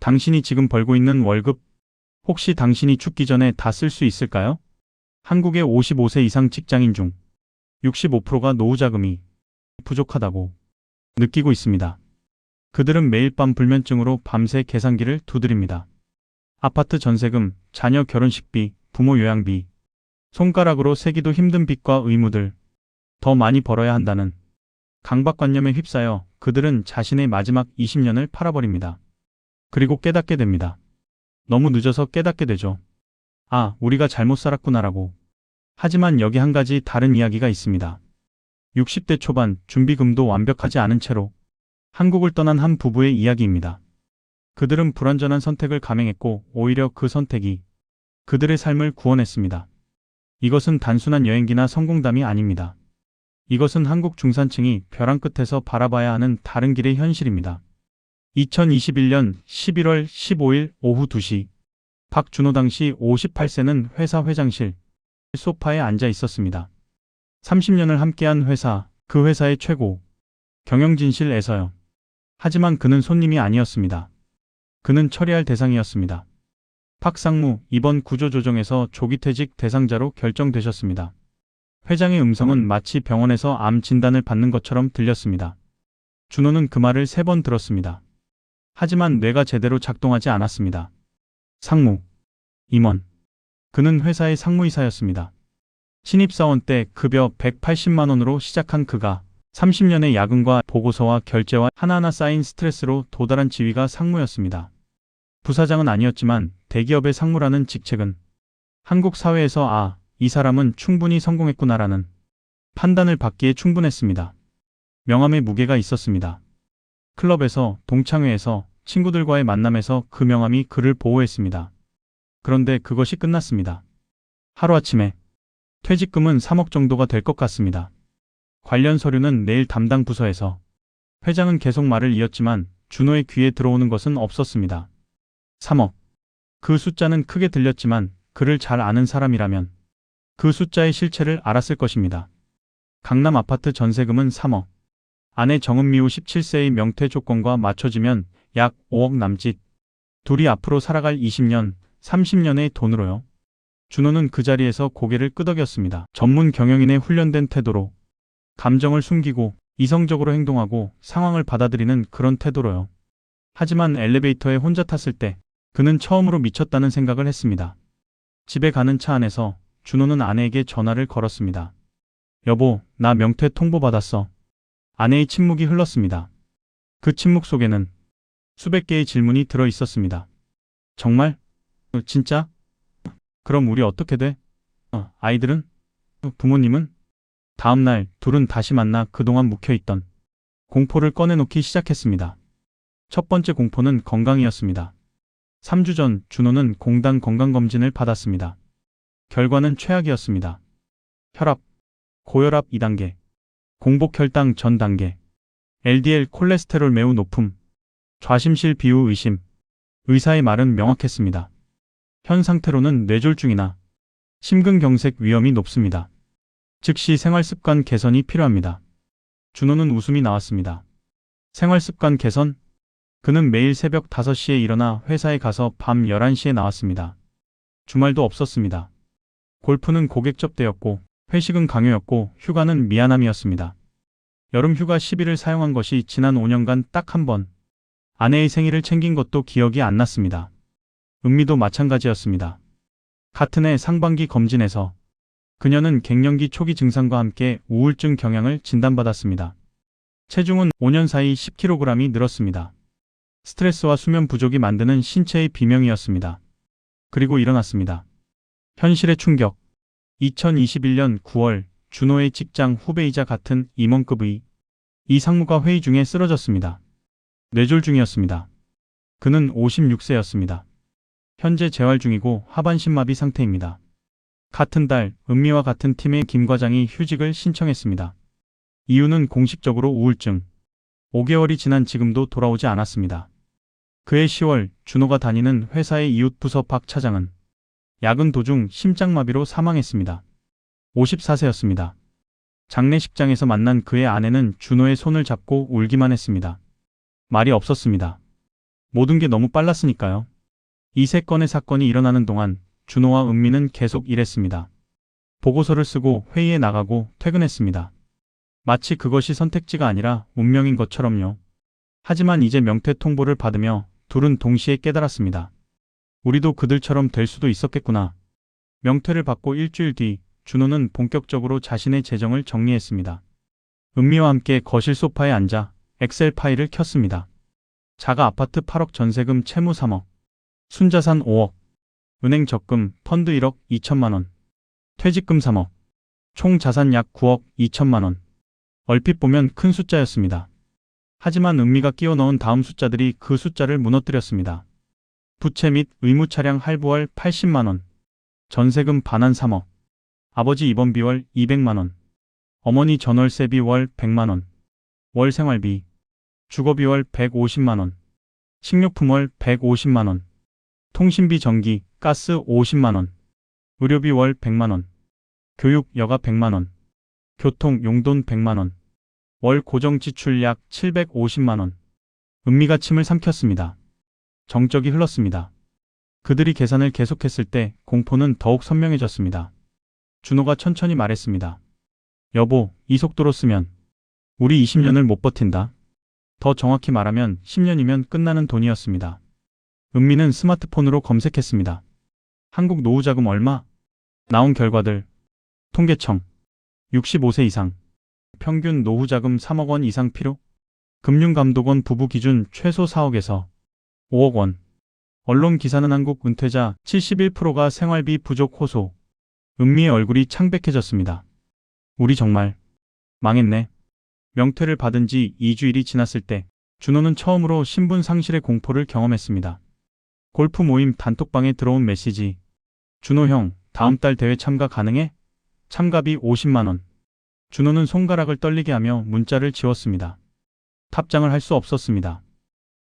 당신이 지금 벌고 있는 월급, 혹시 당신이 죽기 전에 다 쓸 수 있을까요? 한국의 55세 이상 직장인 중 65%가 노후 자금이 부족하다고 느끼고 있습니다. 그들은 매일 밤 불면증으로 밤새 계산기를 두드립니다. 아파트 전세금, 자녀 결혼식비, 부모 요양비, 손가락으로 세기도 힘든 빚과 의무들, 더 많이 벌어야 한다는 강박관념에 휩싸여 그들은 자신의 마지막 20년을 팔아버립니다. 그리고 깨닫게 됩니다. 너무 늦어서 깨닫게 되죠. 아, 우리가 잘못 살았구나라고. 하지만 여기 한 가지 다른 이야기가 있습니다. 60대 초반 준비금도 완벽하지 않은 채로 한국을 떠난 한 부부의 이야기입니다. 그들은 불완전한 선택을 감행했고 오히려 그 선택이 그들의 삶을 구원했습니다. 이것은 단순한 여행기나 성공담이 아닙니다. 이것은 한국 중산층이 벼랑 끝에서 바라봐야 하는 다른 길의 현실입니다. 2021년 11월 15일 오후 2시, 박준호 당시 58세는 회사 회장실 소파에 앉아 있었습니다. 30년을 함께한 회사, 그 회사의 최고 경영진실에서요. 하지만 그는 손님이 아니었습니다. 그는 처리할 대상이었습니다. 박 상무, 이번 구조조정에서 조기퇴직 대상자로 결정되셨습니다. 회장의 음성은 마치 병원에서 암 진단을 받는 것처럼 들렸습니다. 준호는 그 말을 3번 들었습니다. 하지만 뇌가 제대로 작동하지 않았습니다. 상무, 임원. 그는 회사의 상무이사였습니다. 신입사원 때 급여 180만 원으로 시작한 그가 30년의 야근과 보고서와 결제와 하나하나 쌓인 스트레스로 도달한 지위가 상무였습니다. 부사장은 아니었지만 대기업의 상무라는 직책은 한국 사회에서 이 사람은 충분히 성공했구나라는 판단을 받기에 충분했습니다. 명함에 무게가 있었습니다. 클럽에서, 동창회에서, 친구들과의 만남에서 그 명함이 그를 보호했습니다. 그런데 그것이 끝났습니다. 하루아침에 퇴직금은 3억 정도가 될 것 같습니다. 관련 서류는 내일 담당 부서에서. 회장은 계속 말을 이었지만 준호의 귀에 들어오는 것은 없었습니다. 3억. 그 숫자는 크게 들렸지만 그를 잘 아는 사람이라면 그 숫자의 실체를 알았을 것입니다. 강남 아파트 전세금은 3억. 아내 정은미우 17세의 명퇴 조건과 맞춰지면 약 5억 남짓. 둘이 앞으로 살아갈 20년, 30년의 돈으로요. 준호는 그 자리에서 고개를 끄덕였습니다. 전문 경영인의 훈련된 태도로. 감정을 숨기고 이성적으로 행동하고 상황을 받아들이는 그런 태도로요. 하지만 엘리베이터에 혼자 탔을 때 그는 처음으로 미쳤다는 생각을 했습니다. 집에 가는 차 안에서 준호는 아내에게 전화를 걸었습니다. 여보, 나 명퇴 통보받았어. 아내의 침묵이 흘렀습니다. 그 침묵 속에는 수백 개의 질문이 들어 있었습니다. 정말? 진짜? 그럼 우리 어떻게 돼? 아이들은? 부모님은? 다음 날 둘은 다시 만나 그동안 묵혀있던 공포를 꺼내놓기 시작했습니다. 첫 번째 공포는 건강이었습니다. 3주 전 준호는 공단 건강검진을 받았습니다. 결과는 최악이었습니다. 혈압, 고혈압 2단계, 공복혈당 전 단계, LDL 콜레스테롤 매우 높음, 좌심실 비후 의심. 의사의 말은 명확했습니다. 현 상태로는 뇌졸중이나 심근경색 위험이 높습니다. 즉시 생활습관 개선이 필요합니다. 준호는 웃음이 나왔습니다. 생활습관 개선? 그는 매일 새벽 5시에 일어나 회사에 가서 밤 11시에 나왔습니다. 주말도 없었습니다. 골프는 고객 접대였고 회식은 강요였고 휴가는 미안함이었습니다. 여름 휴가 10일을 사용한 것이 지난 5년간 딱 한 번. 아내의 생일을 챙긴 것도 기억이 안 났습니다. 은미도 마찬가지였습니다. 같은 해 상반기 검진에서 그녀는 갱년기 초기 증상과 함께 우울증 경향을 진단받았습니다. 체중은 5년 사이 10kg이 늘었습니다. 스트레스와 수면 부족이 만드는 신체의 비명이었습니다. 그리고 일어났습니다. 현실의 충격. 2021년 9월 준호의 직장 후배이자 같은 임원급의 이 상무가 회의 중에 쓰러졌습니다. 뇌졸중이었습니다. 그는 56세였습니다. 현재 재활 중이고 하반신마비 상태입니다. 같은 달 은미와 같은 팀의 김 과장이 휴직을 신청했습니다. 이유는 공식적으로 우울증. 5개월이 지난 지금도 돌아오지 않았습니다. 그해 10월 준호가 다니는 회사의 이웃 부서 박 차장은 야근 도중 심장마비로 사망했습니다. 54세였습니다. 장례식장에서 만난 그의 아내는 준호의 손을 잡고 울기만 했습니다. 말이 없었습니다. 모든 게 너무 빨랐으니까요. 이 세 건의 사건이 일어나는 동안 준호와 은미는 계속 일했습니다. 보고서를 쓰고 회의에 나가고 퇴근했습니다. 마치 그것이 선택지가 아니라 운명인 것처럼요. 하지만 이제 명퇴 통보를 받으며 둘은 동시에 깨달았습니다. 우리도 그들처럼 될 수도 있었겠구나. 명퇴를 받고 일주일 뒤 준호는 본격적으로 자신의 재정을 정리했습니다. 은미와 함께 거실 소파에 앉아 엑셀 파일을 켰습니다. 자가 아파트 8억 전세금 채무 3억, 순자산 5억, 은행 적금 펀드 1억 2천만 원, 퇴직금 3억, 총 자산 약 9억 2천만 원. 얼핏 보면 큰 숫자였습니다. 하지만 은미가 끼워 넣은 다음 숫자들이 그 숫자를 무너뜨렸습니다. 부채 및 의무 차량 할부월 80만 원, 전세금 반환 3억, 아버지 입원비 월 200만 원, 어머니 전월세비 월 100만 원, 월 생활비, 주거비 월 150만 원, 식료품 월 150만 원, 통신비 전기, 가스 50만 원, 의료비 월 100만 원, 교육 여가 100만 원, 교통 용돈 100만 원, 월 고정 지출 약 750만 원. 은미가 침을 삼켰습니다. 정적이 흘렀습니다. 그들이 계산을 계속했을 때 공포는 더욱 선명해졌습니다. 준호가 천천히 말했습니다. 여보, 이 속도로 쓰면 우리 20년을 못 버틴다. 더 정확히 말하면 10년이면 끝나는 돈이었습니다. 은미는 스마트폰으로 검색했습니다. 한국 노후자금 얼마? 나온 결과들. 통계청. 65세 이상. 평균 노후자금 3억 원 이상 필요? 금융감독원 부부 기준 최소 4억에서 5억 원. 언론 기사는 한국 은퇴자 71%가 생활비 부족 호소. 은미의 얼굴이 창백해졌습니다. 우리 정말 망했네. 명퇴를 받은 지 2주일이 지났을 때 준호는 처음으로 신분 상실의 공포를 경험했습니다. 골프 모임 단톡방에 들어온 메시지. 준호 형, 다음 달 대회 참가 가능해? 참가비 50만 원. 준호는 손가락을 떨리게 하며 문자를 지웠습니다. 답장을 할 수 없었습니다.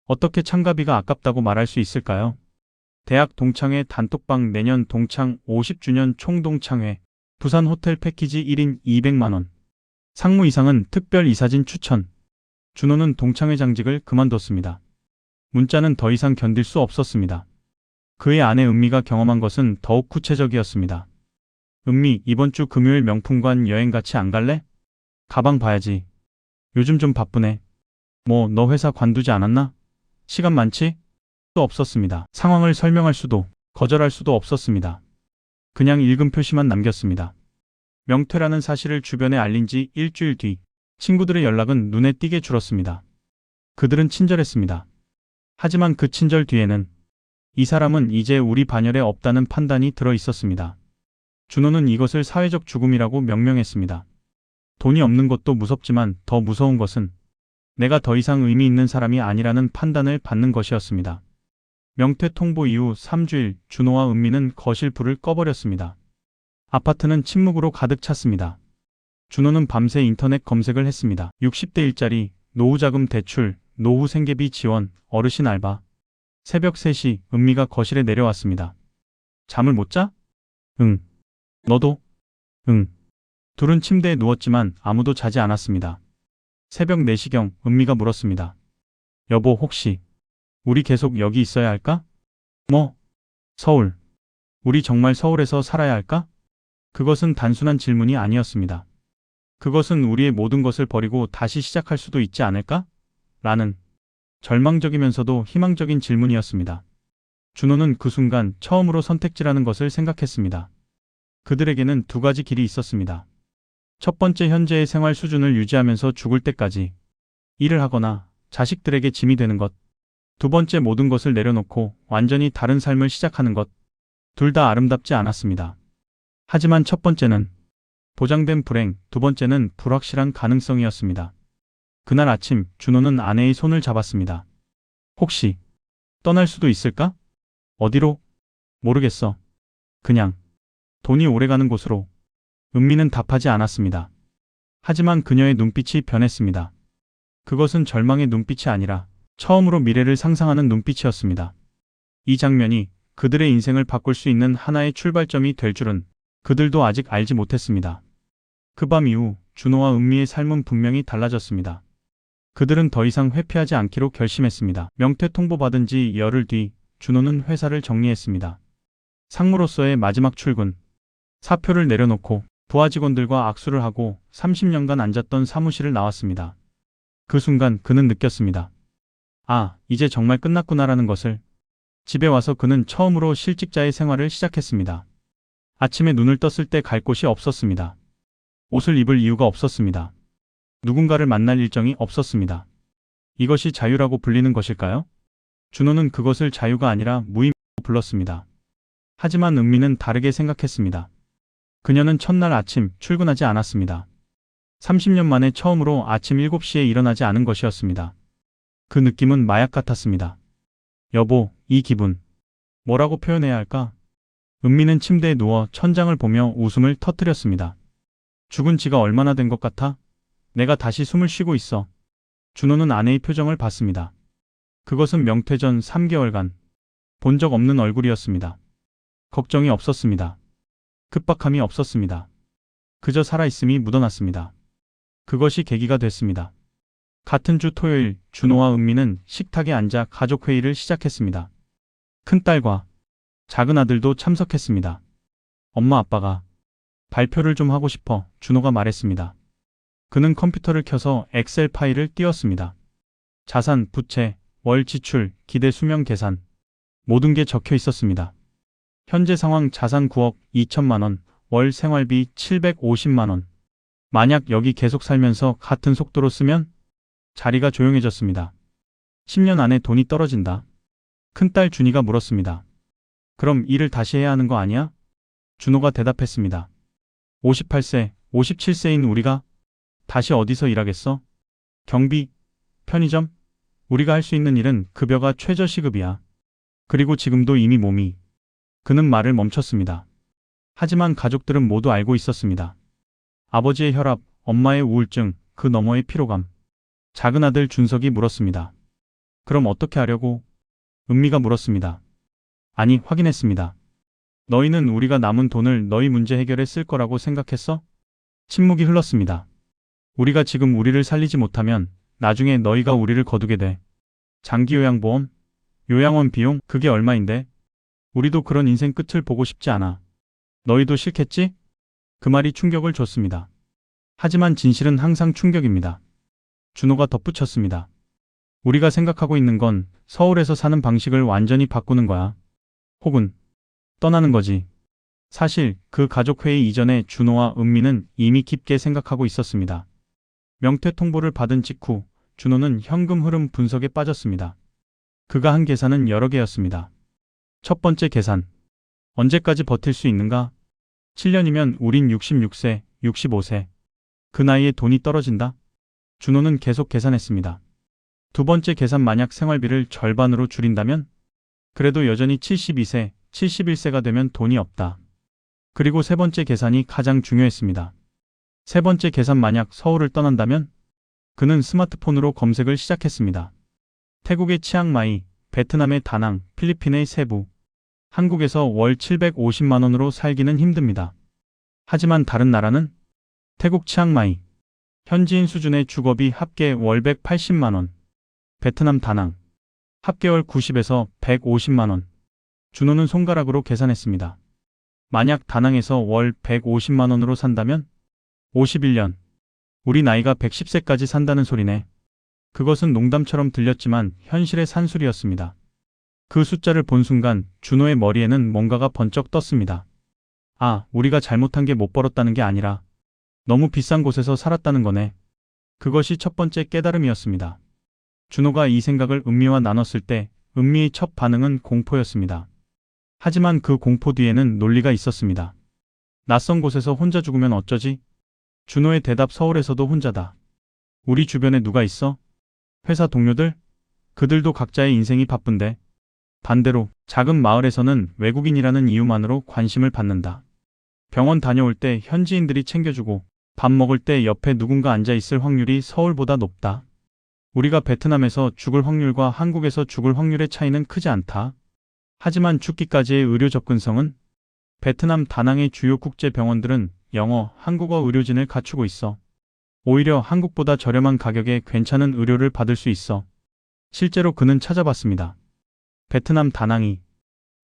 어떻게 참가비가 아깝다고 말할 수 있을까요? 대학 동창회 단톡방 내년 동창 50주년 총동창회 부산 호텔 패키지 1인 200만 원. 상무 이상은 특별 이사진 추천. 준호는 동창회 장직을 그만뒀습니다. 문자는 더 이상 견딜 수 없었습니다. 그의 아내 은미가 경험한 것은 더욱 구체적이었습니다. 은미, 이번 주 금요일 명품관 여행 같이 안 갈래? 가방 봐야지. 요즘 좀 바쁘네. 뭐, 너 회사 관두지 않았나? 시간 많지? 또 없었습니다. 상황을 설명할 수도, 거절할 수도 없었습니다. 그냥 읽음 표시만 남겼습니다. 명퇴라는 사실을 주변에 알린 지 일주일 뒤, 친구들의 연락은 눈에 띄게 줄었습니다. 그들은 친절했습니다. 하지만 그 친절 뒤에는 이 사람은 이제 우리 반열에 없다는 판단이 들어 있었습니다. 준호는 이것을 사회적 죽음이라고 명명했습니다. 돈이 없는 것도 무섭지만 더 무서운 것은 내가 더 이상 의미 있는 사람이 아니라는 판단을 받는 것이었습니다. 명퇴 통보 이후 3주일 준호와 은미는 거실 불을 꺼버렸습니다. 아파트는 침묵으로 가득 찼습니다. 준호는 밤새 인터넷 검색을 했습니다. 60대 일자리, 노후자금 대출, 노후 생계비 지원, 어르신 알바. 새벽 3시 은미가 거실에 내려왔습니다. 잠을 못 자? 응. 너도? 응. 둘은 침대에 누웠지만 아무도 자지 않았습니다. 새벽 4시경 은미가 물었습니다. 여보, 혹시 우리 계속 여기 있어야 할까? 뭐? 서울. 우리 정말 서울에서 살아야 할까? 그것은 단순한 질문이 아니었습니다. 그것은 우리의 모든 것을 버리고 다시 시작할 수도 있지 않을까? 라는 절망적이면서도 희망적인 질문이었습니다. 준호는 그 순간 처음으로 선택지라는 것을 생각했습니다. 그들에게는 두 가지 길이 있었습니다. 첫 번째, 현재의 생활 수준을 유지하면서 죽을 때까지 일을 하거나 자식들에게 짐이 되는 것. 두 번째, 모든 것을 내려놓고 완전히 다른 삶을 시작하는 것. 둘 다 아름답지 않았습니다. 하지만 첫 번째는 보장된 불행, 두 번째는 불확실한 가능성이었습니다. 그날 아침 준호는 아내의 손을 잡았습니다. 혹시 떠날 수도 있을까? 어디로? 모르겠어. 그냥 돈이 오래가는 곳으로. 은미는 답하지 않았습니다. 하지만 그녀의 눈빛이 변했습니다. 그것은 절망의 눈빛이 아니라 처음으로 미래를 상상하는 눈빛이었습니다. 이 장면이 그들의 인생을 바꿀 수 있는 하나의 출발점이 될 줄은 그들도 아직 알지 못했습니다. 그 밤 이후 준호와 은미의 삶은 분명히 달라졌습니다. 그들은 더 이상 회피하지 않기로 결심했습니다. 명퇴 통보받은 지 열흘 뒤 준호는 회사를 정리했습니다. 상무로서의 마지막 출근. 사표를 내려놓고 부하 직원들과 악수를 하고 30년간 앉았던 사무실을 나왔습니다. 그 순간 그는 느꼈습니다. 아, 이제 정말 끝났구나라는 것을. 집에 와서 그는 처음으로 실직자의 생활을 시작했습니다. 아침에 눈을 떴을 때 갈 곳이 없었습니다. 옷을 입을 이유가 없었습니다. 누군가를 만날 일정이 없었습니다. 이것이 자유라고 불리는 것일까요? 준호는 그것을 자유가 아니라 무의미라고 불렀습니다. 하지만 은미는 다르게 생각했습니다. 그녀는 첫날 아침 출근하지 않았습니다. 30년 만에 처음으로 아침 7시에 일어나지 않은 것이었습니다. 그 느낌은 마약 같았습니다. 여보, 이 기분. 뭐라고 표현해야 할까? 은미는 침대에 누워 천장을 보며 웃음을 터뜨렸습니다. 죽은 지가 얼마나 된 것 같아? 내가 다시 숨을 쉬고 있어. 준호는 아내의 표정을 봤습니다. 그것은 명퇴 전 3개월간 본 적 없는 얼굴이었습니다. 걱정이 없었습니다. 급박함이 없었습니다. 그저 살아있음이 묻어났습니다. 그것이 계기가 됐습니다. 같은 주 토요일 준호와 은미는 식탁에 앉아 가족회의를 시작했습니다. 큰딸과 작은 아들도 참석했습니다. 엄마 아빠가 발표를 좀 하고 싶어 준호가 말했습니다. 그는 컴퓨터를 켜서 엑셀 파일을 띄웠습니다. 자산, 부채, 월 지출, 기대 수명 계산 모든 게 적혀 있었습니다. 현재 상황 자산 9억 2천만 원, 월 생활비 750만 원. 만약 여기 계속 살면서 같은 속도로 쓰면 자리가 조용해졌습니다. 10년 안에 돈이 떨어진다. 큰딸 준이가 물었습니다. 그럼 일을 다시 해야 하는 거 아니야? 준호가 대답했습니다. 58세, 57세인 우리가 다시 어디서 일하겠어? 경비, 편의점? 우리가 할 수 있는 일은 급여가 최저시급이야. 그리고 지금도 이미 몸이. 그는 말을 멈췄습니다. 하지만 가족들은 모두 알고 있었습니다. 아버지의 혈압, 엄마의 우울증, 그 너머의 피로감. 작은 아들 준석이 물었습니다. 그럼 어떻게 하려고? 은미가 물었습니다. 아니, 확인했습니다. 너희는 우리가 남은 돈을 너희 문제 해결에 쓸 거라고 생각했어? 침묵이 흘렀습니다. 우리가 지금 우리를 살리지 못하면 나중에 너희가 우리를 거두게 돼. 장기 요양보험? 요양원 비용? 그게 얼마인데? 우리도 그런 인생 끝을 보고 싶지 않아. 너희도 싫겠지? 그 말이 충격을 줬습니다. 하지만 진실은 항상 충격입니다. 준호가 덧붙였습니다. 우리가 생각하고 있는 건 서울에서 사는 방식을 완전히 바꾸는 거야. 혹은 떠나는 거지. 사실 그 가족회의 이전에 준호와 은미는 이미 깊게 생각하고 있었습니다. 명퇴 통보를 받은 직후 준호는 현금 흐름 분석에 빠졌습니다. 그가 한 계산은 여러 개였습니다. 첫 번째 계산. 언제까지 버틸 수 있는가? 7년이면 우린 66세, 65세. 그 나이에 돈이 떨어진다? 준호는 계속 계산했습니다. 두 번째 계산 만약 생활비를 절반으로 줄인다면? 그래도 여전히 72세, 71세가 되면 돈이 없다. 그리고 세 번째 계산이 가장 중요했습니다. 세 번째 계산 만약 서울을 떠난다면? 그는 스마트폰으로 검색을 시작했습니다. 태국의 치앙마이, 베트남의 다낭, 필리핀의 세부. 한국에서 월 750만 원으로 살기는 힘듭니다. 하지만 다른 나라는? 태국 치앙마이. 현지인 수준의 주거비 합계 월 180만 원. 베트남 다낭. 합계월 90에서 150만 원. 준호는 손가락으로 계산했습니다. 만약 다낭에서 월 150만 원으로 산다면? 51년. 우리 나이가 110세까지 산다는 소리네. 그것은 농담처럼 들렸지만 현실의 산술이었습니다. 그 숫자를 본 순간 준호의 머리에는 뭔가가 번쩍 떴습니다. 아, 우리가 잘못한 게 못 벌었다는 게 아니라 너무 비싼 곳에서 살았다는 거네. 그것이 첫 번째 깨달음이었습니다. 준호가 이 생각을 은미와 나눴을 때 은미의 첫 반응은 공포였습니다. 하지만 그 공포 뒤에는 논리가 있었습니다. 낯선 곳에서 혼자 죽으면 어쩌지? 준호의 대답 서울에서도 혼자다. 우리 주변에 누가 있어? 회사 동료들? 그들도 각자의 인생이 바쁜데. 반대로 작은 마을에서는 외국인이라는 이유만으로 관심을 받는다. 병원 다녀올 때 현지인들이 챙겨주고 밥 먹을 때 옆에 누군가 앉아 있을 확률이 서울보다 높다. 우리가 베트남에서 죽을 확률과 한국에서 죽을 확률의 차이는 크지 않다. 하지만 죽기까지의 의료 접근성은? 베트남 다낭의 주요 국제 병원들은 영어, 한국어 의료진을 갖추고 있어. 오히려 한국보다 저렴한 가격에 괜찮은 의료를 받을 수 있어. 실제로 그는 찾아봤습니다. 베트남 다낭이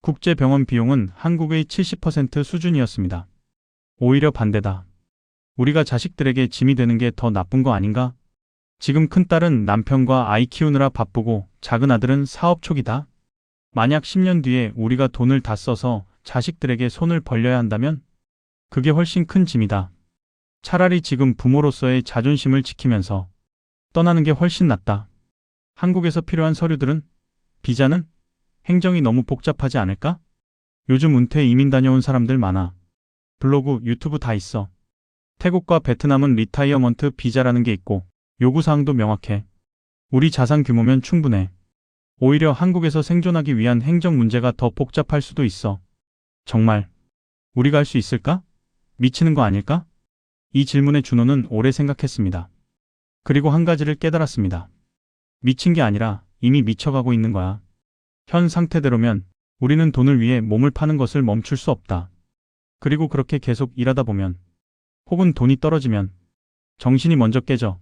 국제병원 비용은 한국의 70% 수준이었습니다. 오히려 반대다. 우리가 자식들에게 짐이 되는 게 더 나쁜 거 아닌가? 지금 큰딸은 남편과 아이 키우느라 바쁘고 작은 아들은 사업 초기다. 만약 10년 뒤에 우리가 돈을 다 써서 자식들에게 손을 벌려야 한다면 그게 훨씬 큰 짐이다. 차라리 지금 부모로서의 자존심을 지키면서 떠나는 게 훨씬 낫다. 한국에서 필요한 서류들은? 비자는? 행정이 너무 복잡하지 않을까? 요즘 은퇴 이민 다녀온 사람들 많아. 블로그, 유튜브 다 있어. 태국과 베트남은 리타이어먼트 비자라는 게 있고 요구사항도 명확해. 우리 자산 규모면 충분해. 오히려 한국에서 생존하기 위한 행정 문제가 더 복잡할 수도 있어. 정말 우리가 할 수 있을까? 미치는 거 아닐까? 이 질문에 준호는 오래 생각했습니다. 그리고 한 가지를 깨달았습니다. 미친 게 아니라 이미 미쳐가고 있는 거야. 현 상태대로면 우리는 돈을 위해 몸을 파는 것을 멈출 수 없다. 그리고 그렇게 계속 일하다 보면 혹은 돈이 떨어지면 정신이 먼저 깨져.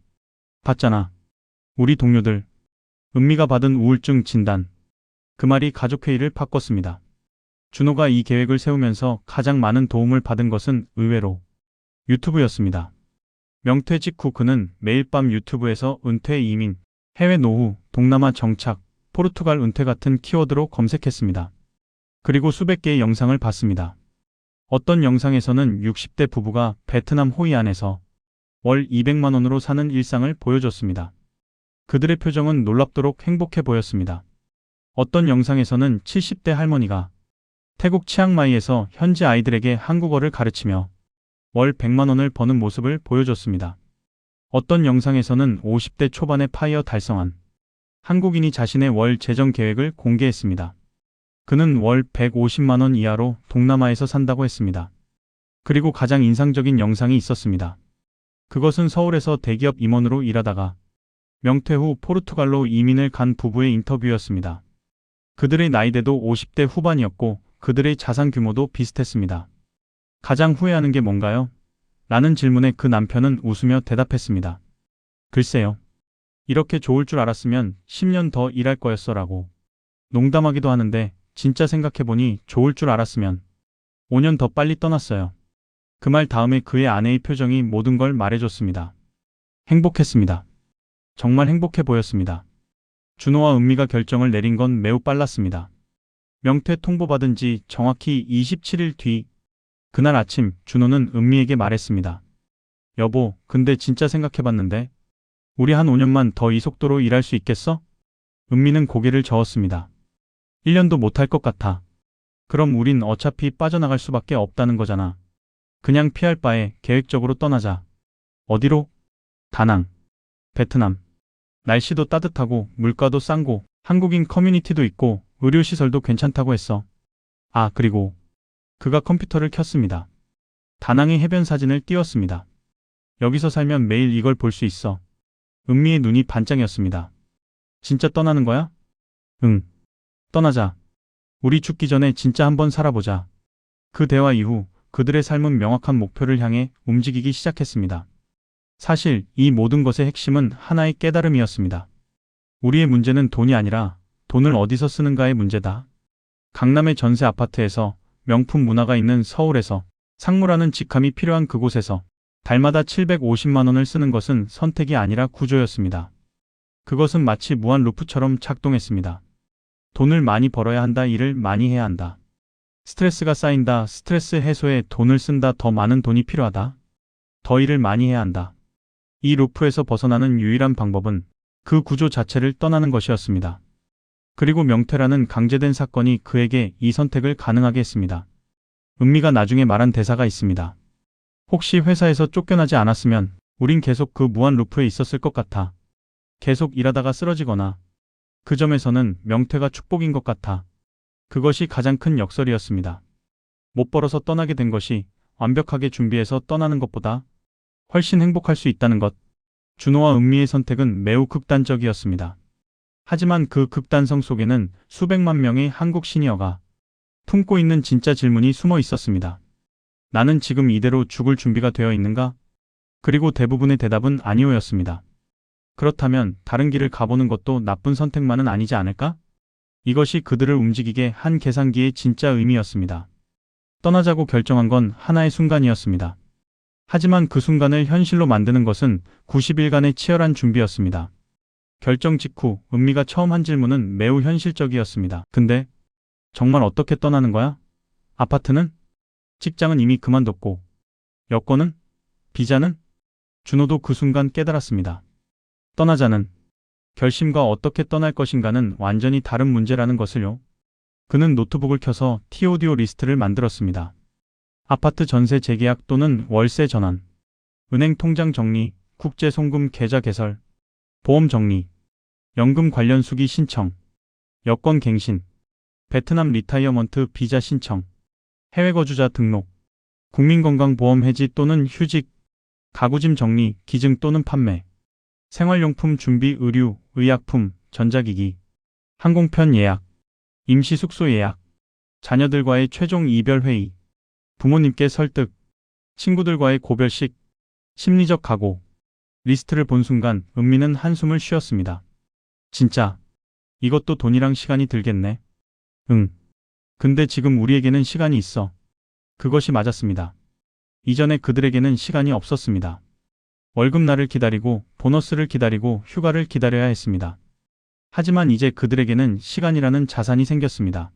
봤잖아. 우리 동료들. 은미가 받은 우울증 진단. 그 말이 가족회의를 바꿨습니다. 준호가 이 계획을 세우면서 가장 많은 도움을 받은 것은 의외로 유튜브였습니다. 명퇴 직후 그는 매일 밤 유튜브에서 은퇴 이민, 해외 노후, 동남아 정착, 포르투갈 은퇴 같은 키워드로 검색했습니다. 그리고 수백 개의 영상을 봤습니다. 어떤 영상에서는 60대 부부가 베트남 호이안에서 월 200만 원으로 사는 일상을 보여줬습니다. 그들의 표정은 놀랍도록 행복해 보였습니다. 어떤 영상에서는 70대 할머니가 태국 치앙마이에서 현지 아이들에게 한국어를 가르치며 월 100만 원을 버는 모습을 보여줬습니다. 어떤 영상에서는 50대 초반의 파이어 달성한 한국인이 자신의 월 재정 계획을 공개했습니다. 그는 월 150만 원 이하로 동남아에서 산다고 했습니다. 그리고 가장 인상적인 영상이 있었습니다. 그것은 서울에서 대기업 임원으로 일하다가 명퇴 후 포르투갈로 이민을 간 부부의 인터뷰였습니다. 그들의 나이대도 50대 후반이었고 그들의 자산 규모도 비슷했습니다. 가장 후회하는 게 뭔가요? 라는 질문에 그 남편은 웃으며 대답했습니다. 글쎄요. 이렇게 좋을 줄 알았으면 10년 더 일할 거였어 라고. 농담하기도 하는데 진짜 생각해보니 좋을 줄 알았으면 5년 더 빨리 떠났어요. 그 말 다음에 그의 아내의 표정이 모든 걸 말해줬습니다. 행복했습니다. 정말 행복해 보였습니다. 준호와 은미가 결정을 내린 건 매우 빨랐습니다. 명퇴 통보받은 지 정확히 27일 뒤 그날 아침 준호는 은미에게 말했습니다. 여보, 근데 진짜 생각해봤는데 우리 한 5년만 더 이 속도로 일할 수 있겠어? 은미는 고개를 저었습니다. 1년도 못할 것 같아. 그럼 우린 어차피 빠져나갈 수밖에 없다는 거잖아. 그냥 피할 바에 계획적으로 떠나자. 어디로? 다낭, 베트남. 날씨도 따뜻하고 물가도 싼고 한국인 커뮤니티도 있고 의료시설도 괜찮다고 했어. 아, 그리고 그가 컴퓨터를 켰습니다. 다낭의 해변 사진을 띄웠습니다. 여기서 살면 매일 이걸 볼 수 있어. 은미의 눈이 반짝였습니다. 진짜 떠나는 거야? 응. 떠나자. 우리 죽기 전에 진짜 한번 살아보자. 그 대화 이후 그들의 삶은 명확한 목표를 향해 움직이기 시작했습니다. 사실 이 모든 것의 핵심은 하나의 깨달음이었습니다. 우리의 문제는 돈이 아니라 돈을 어디서 쓰는가의 문제다. 강남의 전세 아파트에서 명품 문화가 있는 서울에서 상무라는 직함이 필요한 그곳에서 달마다 750만 원을 쓰는 것은 선택이 아니라 구조였습니다. 그것은 마치 무한 루프처럼 작동했습니다. 돈을 많이 벌어야 한다. 일을 많이 해야 한다. 스트레스가 쌓인다. 스트레스 해소에 돈을 쓴다. 더 많은 돈이 필요하다. 더 일을 많이 해야 한다. 이 루프에서 벗어나는 유일한 방법은 그 구조 자체를 떠나는 것이었습니다. 그리고 명퇴라는 강제된 사건이 그에게 이 선택을 가능하게 했습니다. 은미가 나중에 말한 대사가 있습니다. 혹시 회사에서 쫓겨나지 않았으면 우린 계속 그 무한 루프에 있었을 것 같아. 계속 일하다가 쓰러지거나. 그 점에서는 명퇴가 축복인 것 같아. 그것이 가장 큰 역설이었습니다. 못 벌어서 떠나게 된 것이 완벽하게 준비해서 떠나는 것보다 훨씬 행복할 수 있다는 것. 준호와 은미의 선택은 매우 극단적이었습니다. 하지만 그 극단성 속에는 수백만 명의 한국 시니어가 품고 있는 진짜 질문이 숨어 있었습니다. 나는 지금 이대로 죽을 준비가 되어 있는가? 그리고 대부분의 대답은 아니오였습니다. 그렇다면 다른 길을 가보는 것도 나쁜 선택만은 아니지 않을까? 이것이 그들을 움직이게 한 계산기의 진짜 의미였습니다. 떠나자고 결정한 건 하나의 순간이었습니다. 하지만 그 순간을 현실로 만드는 것은 90일간의 치열한 준비였습니다. 결정 직후 은미가 처음 한 질문은 매우 현실적이었습니다. 근데 정말 어떻게 떠나는 거야? 아파트는? 직장은 이미 그만뒀고 여권은? 비자는? 준호도 그 순간 깨달았습니다. 떠나자는 결심과 어떻게 떠날 것인가는 완전히 다른 문제라는 것을요. 그는 노트북을 켜서 TODO 리스트를 만들었습니다. 아파트 전세 재계약 또는 월세 전환, 은행 통장 정리, 국제 송금 계좌 개설, 보험 정리, 연금 관련 수기 신청, 여권 갱신, 베트남 리타이어먼트 비자 신청, 해외 거주자 등록, 국민건강보험 해지 또는 휴직, 가구짐 정리, 기증 또는 판매, 생활용품 준비, 의류, 의약품, 전자기기, 항공편 예약, 임시 숙소 예약, 자녀들과의 최종 이별 회의, 부모님께 설득, 친구들과의 고별식, 심리적 각오. 리스트를 본 순간 은미는 한숨을 쉬었습니다. 진짜 이것도 돈이랑 시간이 들겠네. 응. 근데 지금 우리에게는 시간이 있어. 그것이 맞았습니다. 이전에 그들에게는 시간이 없었습니다. 월급날을 기다리고 보너스를 기다리고 휴가를 기다려야 했습니다. 하지만 이제 그들에게는 시간이라는 자산이 생겼습니다.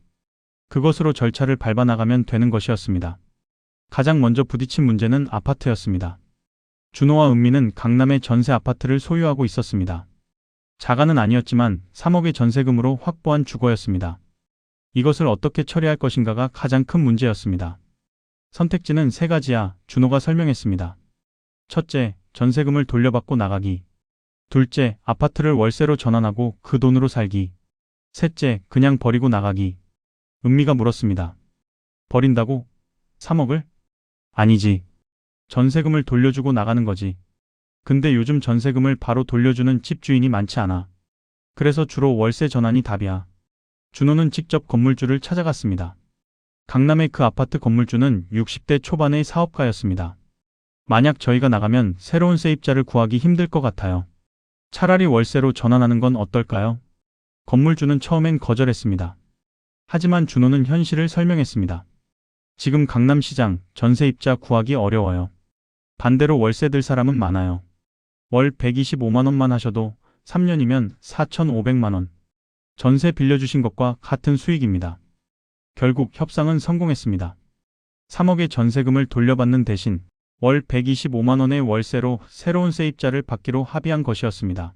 그것으로 절차를 밟아나가면 되는 것이었습니다. 가장 먼저 부딪힌 문제는 아파트였습니다. 준호와 은미는 강남의 전세 아파트를 소유하고 있었습니다. 자가는 아니었지만 3억의 전세금으로 확보한 주거였습니다. 이것을 어떻게 처리할 것인가가 가장 큰 문제였습니다. 선택지는 세 가지야. 준호가 설명했습니다. 첫째, 전세금을 돌려받고 나가기. 둘째, 아파트를 월세로 전환하고 그 돈으로 살기. 셋째, 그냥 버리고 나가기. 은미가 물었습니다. 버린다고? 3억을? 아니지. 전세금을 돌려주고 나가는 거지. 근데 요즘 전세금을 바로 돌려주는 집주인이 많지 않아. 그래서 주로 월세 전환이 답이야. 준호는 직접 건물주를 찾아갔습니다. 강남의 그 아파트 건물주는 60대 초반의 사업가였습니다. 만약 저희가 나가면 새로운 세입자를 구하기 힘들 것 같아요. 차라리 월세로 전환하는 건 어떨까요? 건물주는 처음엔 거절했습니다. 하지만 준호는 현실을 설명했습니다. 지금 강남시장 전세입자 구하기 어려워요. 반대로 월세 들 사람은 많아요. 월 125만 원만 하셔도 3년이면 4,500만 원. 전세 빌려주신 것과 같은 수익입니다. 결국 협상은 성공했습니다. 3억의 전세금을 돌려받는 대신 월 125만 원의 월세로 새로운 세입자를 받기로 합의한 것이었습니다.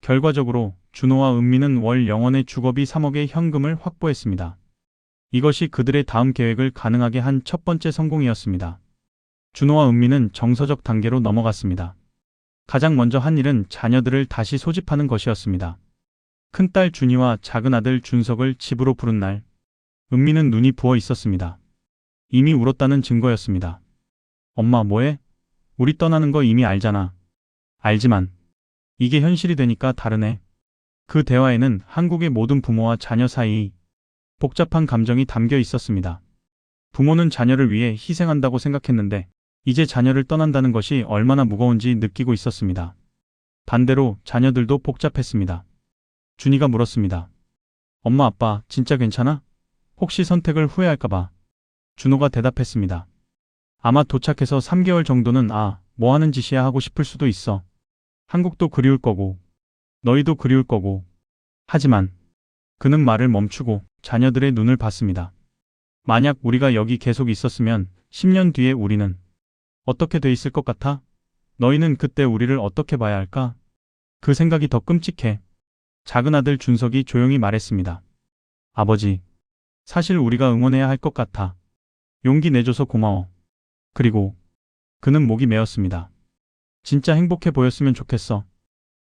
결과적으로 준호와 은미는 월 0원의 주거비 3억의 현금을 확보했습니다. 이것이 그들의 다음 계획을 가능하게 한 첫 번째 성공이었습니다. 준호와 은미는 정서적 단계로 넘어갔습니다. 가장 먼저 한 일은 자녀들을 다시 소집하는 것이었습니다. 큰딸 준이와 작은아들 준석을 집으로 부른 날, 은미는 눈이 부어 있었습니다. 이미 울었다는 증거였습니다. 엄마 뭐해? 우리 떠나는 거 이미 알잖아. 알지만 이게 현실이 되니까 다르네. 그 대화에는 한국의 모든 부모와 자녀 사이 복잡한 감정이 담겨 있었습니다. 부모는 자녀를 위해 희생한다고 생각했는데 이제 자녀를 떠난다는 것이 얼마나 무거운지 느끼고 있었습니다. 반대로 자녀들도 복잡했습니다. 준이가 물었습니다. 엄마 아빠 진짜 괜찮아? 혹시 선택을 후회할까봐. 준호가 대답했습니다. 아마 도착해서 3개월 정도는 뭐 하는 짓이야 하고 싶을 수도 있어. 한국도 그리울 거고 너희도 그리울 거고. 하지만 그는 말을 멈추고 자녀들의 눈을 봤습니다. 만약 우리가 여기 계속 있었으면 10년 뒤에 우리는 어떻게 돼 있을 것 같아? 너희는 그때 우리를 어떻게 봐야 할까? 그 생각이 더 끔찍해. 작은아들 준석이 조용히 말했습니다. 아버지, 사실 우리가 응원해야 할 것 같아. 용기 내줘서 고마워. 그리고 그는 목이 메었습니다. 진짜 행복해 보였으면 좋겠어.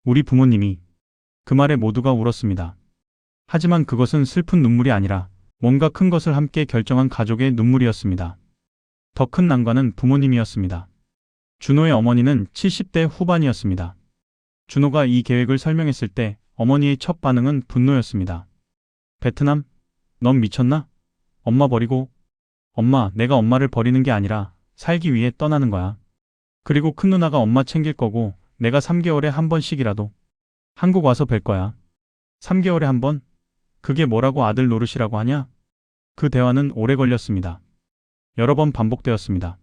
우리 부모님이. 그 말에 모두가 울었습니다. 하지만 그것은 슬픈 눈물이 아니라 뭔가 큰 것을 함께 결정한 가족의 눈물이었습니다. 더 큰 난관은 부모님이었습니다. 준호의 어머니는 70대 후반이었습니다. 준호가 이 계획을 설명했을 때 어머니의 첫 반응은 분노였습니다. 베트남? 넌 미쳤나? 엄마 버리고? 엄마, 내가 엄마를 버리는 게 아니라 살기 위해 떠나는 거야. 그리고 큰 누나가 엄마 챙길 거고 내가 3개월에 한 번씩이라도 한국 와서 뵐 거야. 3개월에 한 번? 그게 뭐라고 아들 노릇이라고 하냐? 그 대화는 오래 걸렸습니다. 여러 번 반복되었습니다.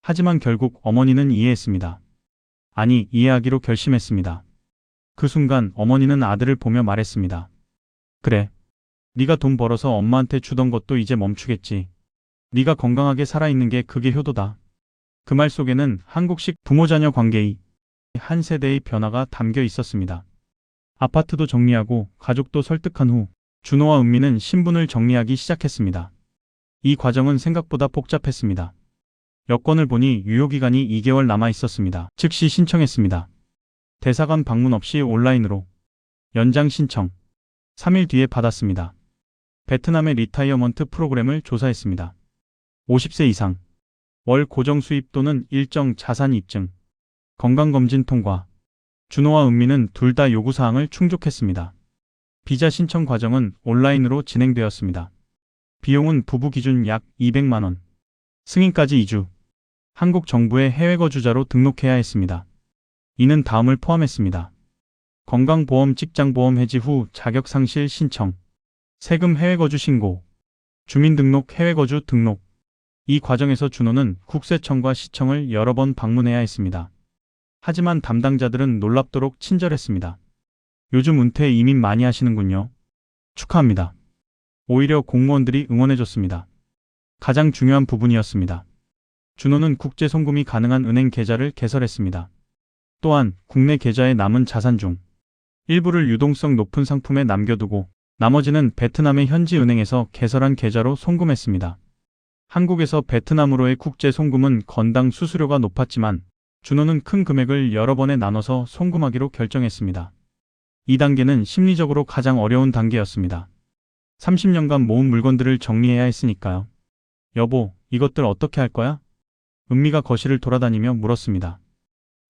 하지만 결국 어머니는 이해했습니다. 아니, 이해하기로 결심했습니다. 그 순간 어머니는 아들을 보며 말했습니다. 그래. 네가 돈 벌어서 엄마한테 주던 것도 이제 멈추겠지. 네가 건강하게 살아있는 게 그게 효도다. 그 말 속에는 한국식 부모-자녀 관계의 한 세대의 변화가 담겨 있었습니다. 아파트도 정리하고 가족도 설득한 후 준호와 은미는 신분을 정리하기 시작했습니다. 이 과정은 생각보다 복잡했습니다. 여권을 보니 유효기간이 2개월 남아 있었습니다. 즉시 신청했습니다. 대사관 방문 없이 온라인으로 연장 신청. 3일 뒤에 받았습니다. 베트남의 리타이어먼트 프로그램을 조사했습니다. 50세 이상, 월 고정 수입 또는 일정 자산 입증, 건강검진 통과. 준호와 은미는 둘 다 요구사항을 충족했습니다. 비자 신청 과정은 온라인으로 진행되었습니다. 비용은 부부 기준 약 200만 원. 승인까지 2주. 한국 정부의 해외 거주자로 등록해야 했습니다. 이는 다음을 포함했습니다. 건강보험 직장보험 해지 후 자격상실 신청, 세금 해외 거주 신고, 주민등록 해외 거주 등록. 이 과정에서 준호는 국세청과 시청을 여러 번 방문해야 했습니다. 하지만 담당자들은 놀랍도록 친절했습니다. 요즘 은퇴 이민 많이 하시는군요. 축하합니다. 오히려 공무원들이 응원해줬습니다. 가장 중요한 부분이었습니다. 준호는 국제 송금이 가능한 은행 계좌를 개설했습니다. 또한 국내 계좌에 남은 자산 중 일부를 유동성 높은 상품에 남겨두고 나머지는 베트남의 현지 은행에서 개설한 계좌로 송금했습니다. 한국에서 베트남으로의 국제 송금은 건당 수수료가 높았지만 준호는 큰 금액을 여러 번에 나눠서 송금하기로 결정했습니다. 이 단계는 심리적으로 가장 어려운 단계였습니다. 30년간 모은 물건들을 정리해야 했으니까요. 여보, 이것들 어떻게 할 거야? 은미가 거실을 돌아다니며 물었습니다.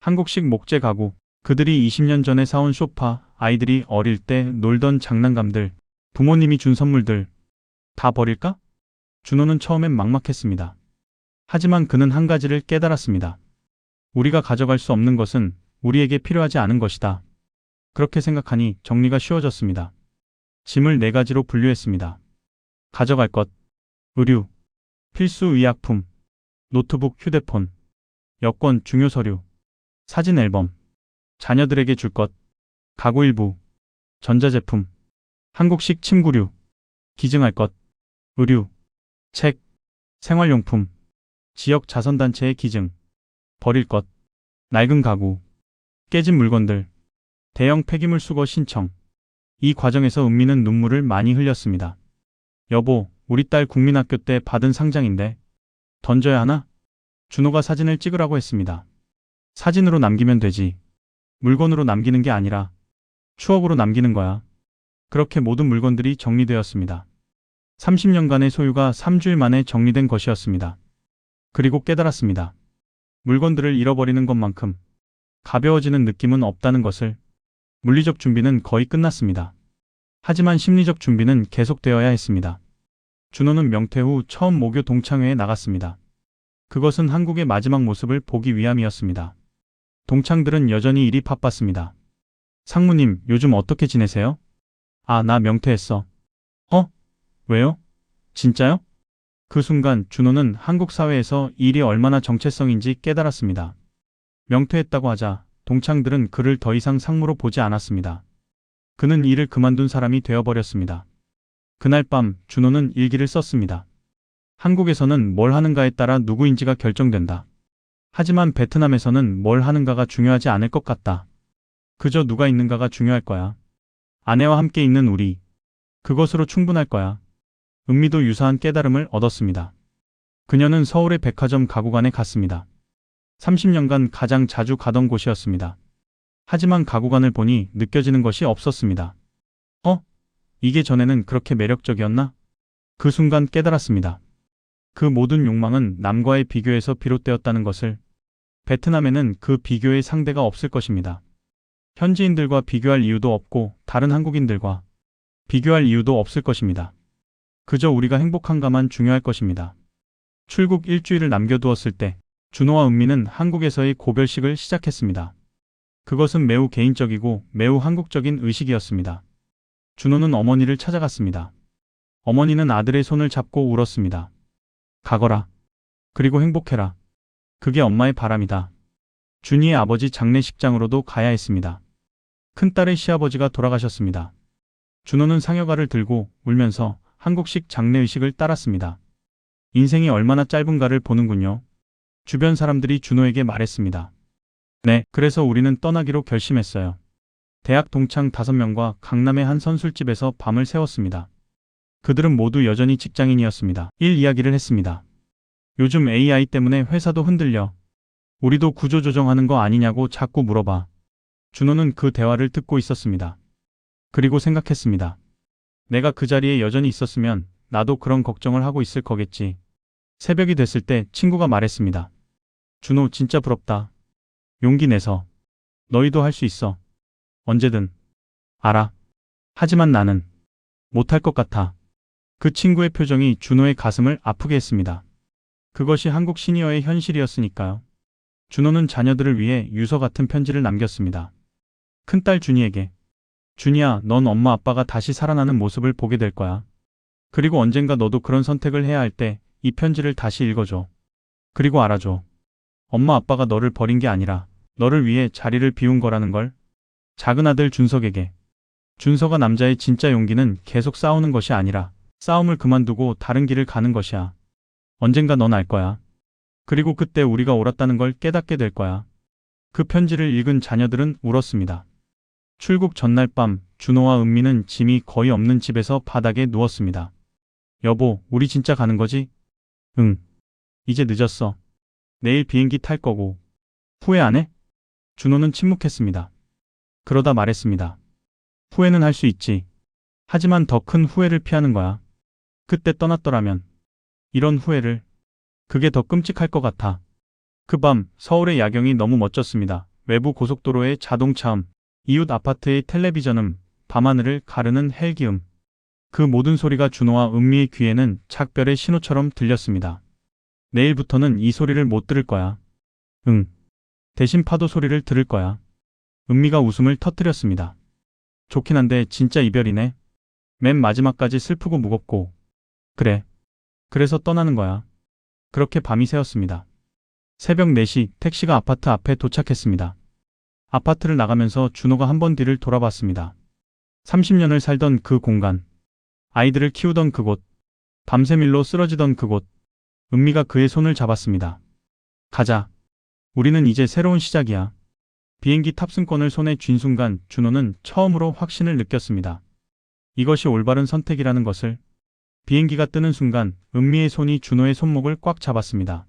한국식 목재 가구, 그들이 20년 전에 사온 소파, 아이들이 어릴 때 놀던 장난감들, 부모님이 준 선물들, 다 버릴까? 준호는 처음엔 막막했습니다. 하지만 그는 한 가지를 깨달았습니다. 우리가 가져갈 수 없는 것은 우리에게 필요하지 않은 것이다. 그렇게 생각하니 정리가 쉬워졌습니다. 짐을 4가지로 분류했습니다. 가져갈 것, 의류, 필수 의약품, 노트북, 휴대폰, 여권, 중요 서류, 사진 앨범, 자녀들에게 줄 것, 가구 일부, 전자제품, 한국식 침구류, 기증할 것, 의류, 책, 생활용품, 지역 자선단체에 기증, 버릴 것, 낡은 가구, 깨진 물건들, 대형 폐기물 수거 신청. 이 과정에서 은미는 눈물을 많이 흘렸습니다. 여보, 우리 딸 국민학교 때 받은 상장인데 던져야 하나? 준호가 사진을 찍으라고 했습니다. 사진으로 남기면 되지. 물건으로 남기는 게 아니라 추억으로 남기는 거야. 그렇게 모든 물건들이 정리되었습니다. 30년간의 소유가 3주일 만에 정리된 것이었습니다. 그리고 깨달았습니다. 물건들을 잃어버리는 것만큼 가벼워지는 느낌은 없다는 것을. 물리적 준비는 거의 끝났습니다. 하지만 심리적 준비는 계속되어야 했습니다. 준호는 명퇴 후 처음 모교 동창회에 나갔습니다. 그것은 한국의 마지막 모습을 보기 위함이었습니다. 동창들은 여전히 일이 바빴습니다. 상무님, 요즘 어떻게 지내세요? 아, 나 명퇴했어. 왜요? 진짜요? 그 순간 준호는 한국 사회에서 일이 얼마나 정체성인지 깨달았습니다. 명퇴했다고 하자 동창들은 그를 더 이상 상무로 보지 않았습니다. 그는 일을 그만둔 사람이 되어버렸습니다. 그날 밤 준호는 일기를 썼습니다. 한국에서는 뭘 하는가에 따라 누구인지가 결정된다. 하지만 베트남에서는 뭘 하는가가 중요하지 않을 것 같다. 그저 누가 있는가가 중요할 거야. 아내와 함께 있는 우리. 그것으로 충분할 거야. 은미도 유사한 깨달음을 얻었습니다. 그녀는 서울의 백화점 가구관에 갔습니다. 30년간 가장 자주 가던 곳이었습니다. 하지만 가구관을 보니 느껴지는 것이 없었습니다. 이게 전에는 그렇게 매력적이었나? 그 순간 깨달았습니다. 그 모든 욕망은 남과의 비교에서 비롯되었다는 것을. 베트남에는 그 비교의 상대가 없을 것입니다. 현지인들과 비교할 이유도 없고 다른 한국인들과 비교할 이유도 없을 것입니다. 그저 우리가 행복한가만 중요할 것입니다. 출국 일주일을 남겨두었을 때 준호와 은미는 한국에서의 고별식을 시작했습니다. 그것은 매우 개인적이고 매우 한국적인 의식이었습니다. 준호는 어머니를 찾아갔습니다. 어머니는 아들의 손을 잡고 울었습니다. 가거라. 그리고 행복해라. 그게 엄마의 바람이다. 준이의 아버지 장례식장으로도 가야 했습니다. 큰딸의 시아버지가 돌아가셨습니다. 준호는 상여가를 들고 울면서 한국식 장례의식을 따랐습니다. 인생이 얼마나 짧은가를 보는군요. 주변 사람들이 준호에게 말했습니다. 네, 그래서 우리는 떠나기로 결심했어요. 대학 동창 5명과 강남의 한 선술집에서 밤을 새웠습니다. 그들은 모두 여전히 직장인이었습니다. 일 이야기를 했습니다. 요즘 AI 때문에 회사도 흔들려. 우리도 구조조정하는 거 아니냐고 자꾸 물어봐. 준호는 그 대화를 듣고 있었습니다. 그리고 생각했습니다. 내가 그 자리에 여전히 있었으면 나도 그런 걱정을 하고 있을 거겠지. 새벽이 됐을 때 친구가 말했습니다. 준호 진짜 부럽다. 용기 내서. 너희도 할 수 있어. 언제든. 알아. 하지만 나는 못할 것 같아. 그 친구의 표정이 준호의 가슴을 아프게 했습니다. 그것이 한국 시니어의 현실이었으니까요. 준호는 자녀들을 위해 유서 같은 편지를 남겼습니다. 큰딸 준이에게. 준이야, 넌 엄마 아빠가 다시 살아나는 모습을 보게 될 거야. 그리고 언젠가 너도 그런 선택을 해야 할 때 이 편지를 다시 읽어줘. 그리고 알아줘. 엄마 아빠가 너를 버린 게 아니라 너를 위해 자리를 비운 거라는 걸. 작은 아들 준석에게. 준석아, 남자의 진짜 용기는 계속 싸우는 것이 아니라 싸움을 그만두고 다른 길을 가는 것이야. 언젠가 넌 알 거야. 그리고 그때 우리가 옳았다는 걸 깨닫게 될 거야. 그 편지를 읽은 자녀들은 울었습니다. 출국 전날 밤 준호와 은미는 짐이 거의 없는 집에서 바닥에 누웠습니다. 여보, 우리 진짜 가는 거지? 응. 이제 늦었어. 내일 비행기 탈 거고. 후회 안 해? 준호는 침묵했습니다. 그러다 말했습니다. 후회는 할 수 있지. 하지만 더 큰 후회를 피하는 거야. 그때 떠났더라면. 이런 후회를. 그게 더 끔찍할 것 같아. 그 밤 서울의 야경이 너무 멋졌습니다. 외부 고속도로의 자동차음, 이웃 아파트의 텔레비전음, 밤하늘을 가르는 헬기음. 그 모든 소리가 준호와 은미의 귀에는 작별의 신호처럼 들렸습니다. 내일부터는 이 소리를 못 들을 거야. 응. 대신 파도 소리를 들을 거야. 은미가 웃음을 터뜨렸습니다. 좋긴 한데 진짜 이별이네. 맨 마지막까지 슬프고 무겁고. 그래. 그래서 떠나는 거야. 그렇게 밤이 새었습니다. 새벽 4시 택시가 아파트 앞에 도착했습니다. 아파트를 나가면서 준호가 한 번 뒤를 돌아봤습니다. 30년을 살던 그 공간. 아이들을 키우던 그곳. 밤새 밀로 쓰러지던 그곳. 은미가 그의 손을 잡았습니다. 가자. 우리는 이제 새로운 시작이야. 비행기 탑승권을 손에 쥔 순간 준호는 처음으로 확신을 느꼈습니다. 이것이 올바른 선택이라는 것을. 비행기가 뜨는 순간 은미의 손이 준호의 손목을 꽉 잡았습니다.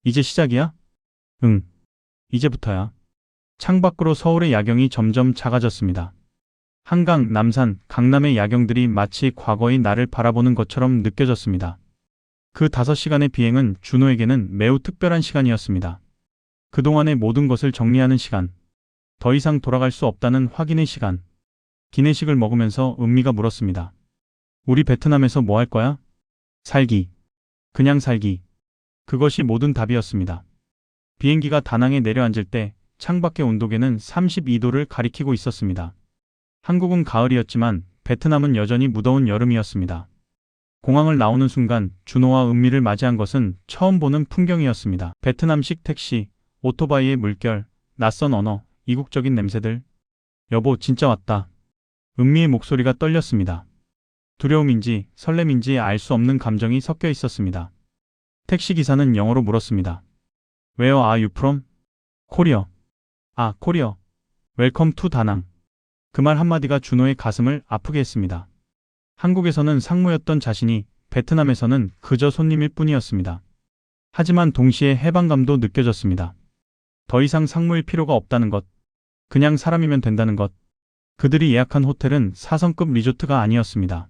이제 시작이야? 응. 이제부터야. 창밖으로 서울의 야경이 점점 작아졌습니다. 한강, 남산, 강남의 야경들이 마치 과거의 나를 바라보는 것처럼 느껴졌습니다. 그 5시간의 비행은 준호에게는 매우 특별한 시간이었습니다. 그동안의 모든 것을 정리하는 시간. 더 이상 돌아갈 수 없다는 확인의 시간. 기내식을 먹으면서 은미가 물었습니다. 우리 베트남에서 뭐 할 거야? 살기. 그냥 살기. 그것이 모든 답이었습니다. 비행기가 다낭에 내려앉을 때 창밖의 온도계는 32도를 가리키고 있었습니다. 한국은 가을이었지만 베트남은 여전히 무더운 여름이었습니다. 공항을 나오는 순간 준호와 은미를 맞이한 것은 처음 보는 풍경이었습니다. 베트남식 택시, 오토바이의 물결, 낯선 언어, 이국적인 냄새들. 여보, 진짜 왔다. 은미의 목소리가 떨렸습니다. 두려움인지 설렘인지 알 수 없는 감정이 섞여 있었습니다. 택시기사는 영어로 물었습니다. Where are you from? 코리아. 아, 코리아. 웰컴 투 다낭. 그 말 한마디가 준호의 가슴을 아프게 했습니다. 한국에서는 상무였던 자신이 베트남에서는 그저 손님일 뿐이었습니다. 하지만 동시에 해방감도 느껴졌습니다. 더 이상 상무일 필요가 없다는 것. 그냥 사람이면 된다는 것. 그들이 예약한 호텔은 4성급 리조트가 아니었습니다.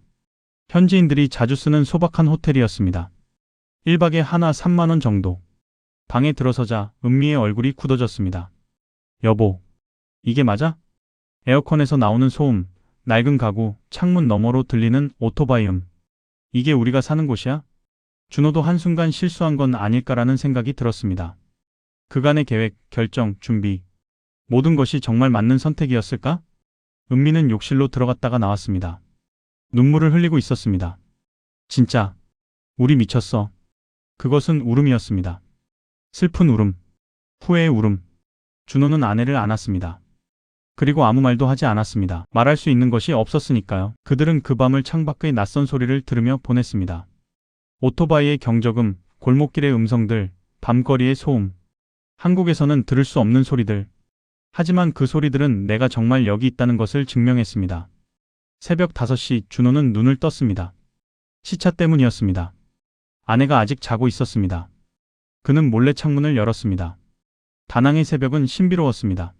현지인들이 자주 쓰는 소박한 호텔이었습니다. 1박에 하나 3만 원 정도. 방에 들어서자 은미의 얼굴이 굳어졌습니다. 여보, 이게 맞아? 에어컨에서 나오는 소음, 낡은 가구, 창문 너머로 들리는 오토바이 이게 우리가 사는 곳이야? 준호도 한순간 실수한 건 아닐까라는 생각이 들었습니다. 그간의 계획, 결정, 준비. 모든 것이 정말 맞는 선택이었을까? 은미는 욕실로 들어갔다가 나왔습니다. 눈물을 흘리고 있었습니다. 진짜, 우리 미쳤어. 그것은 울음이었습니다. 슬픈 울음, 후회의 울음. 준호는 아내를 안았습니다. 그리고 아무 말도 하지 않았습니다. 말할 수 있는 것이 없었으니까요. 그들은 그 밤을 창밖의 낯선 소리를 들으며 보냈습니다. 오토바이의 경적음, 골목길의 음성들, 밤거리의 소음. 한국에서는 들을 수 없는 소리들. 하지만 그 소리들은 내가 정말 여기 있다는 것을 증명했습니다. 새벽 5시 준호는 눈을 떴습니다. 시차 때문이었습니다. 아내가 아직 자고 있었습니다. 그는 몰래 창문을 열었습니다. 다낭의 새벽은 신비로웠습니다.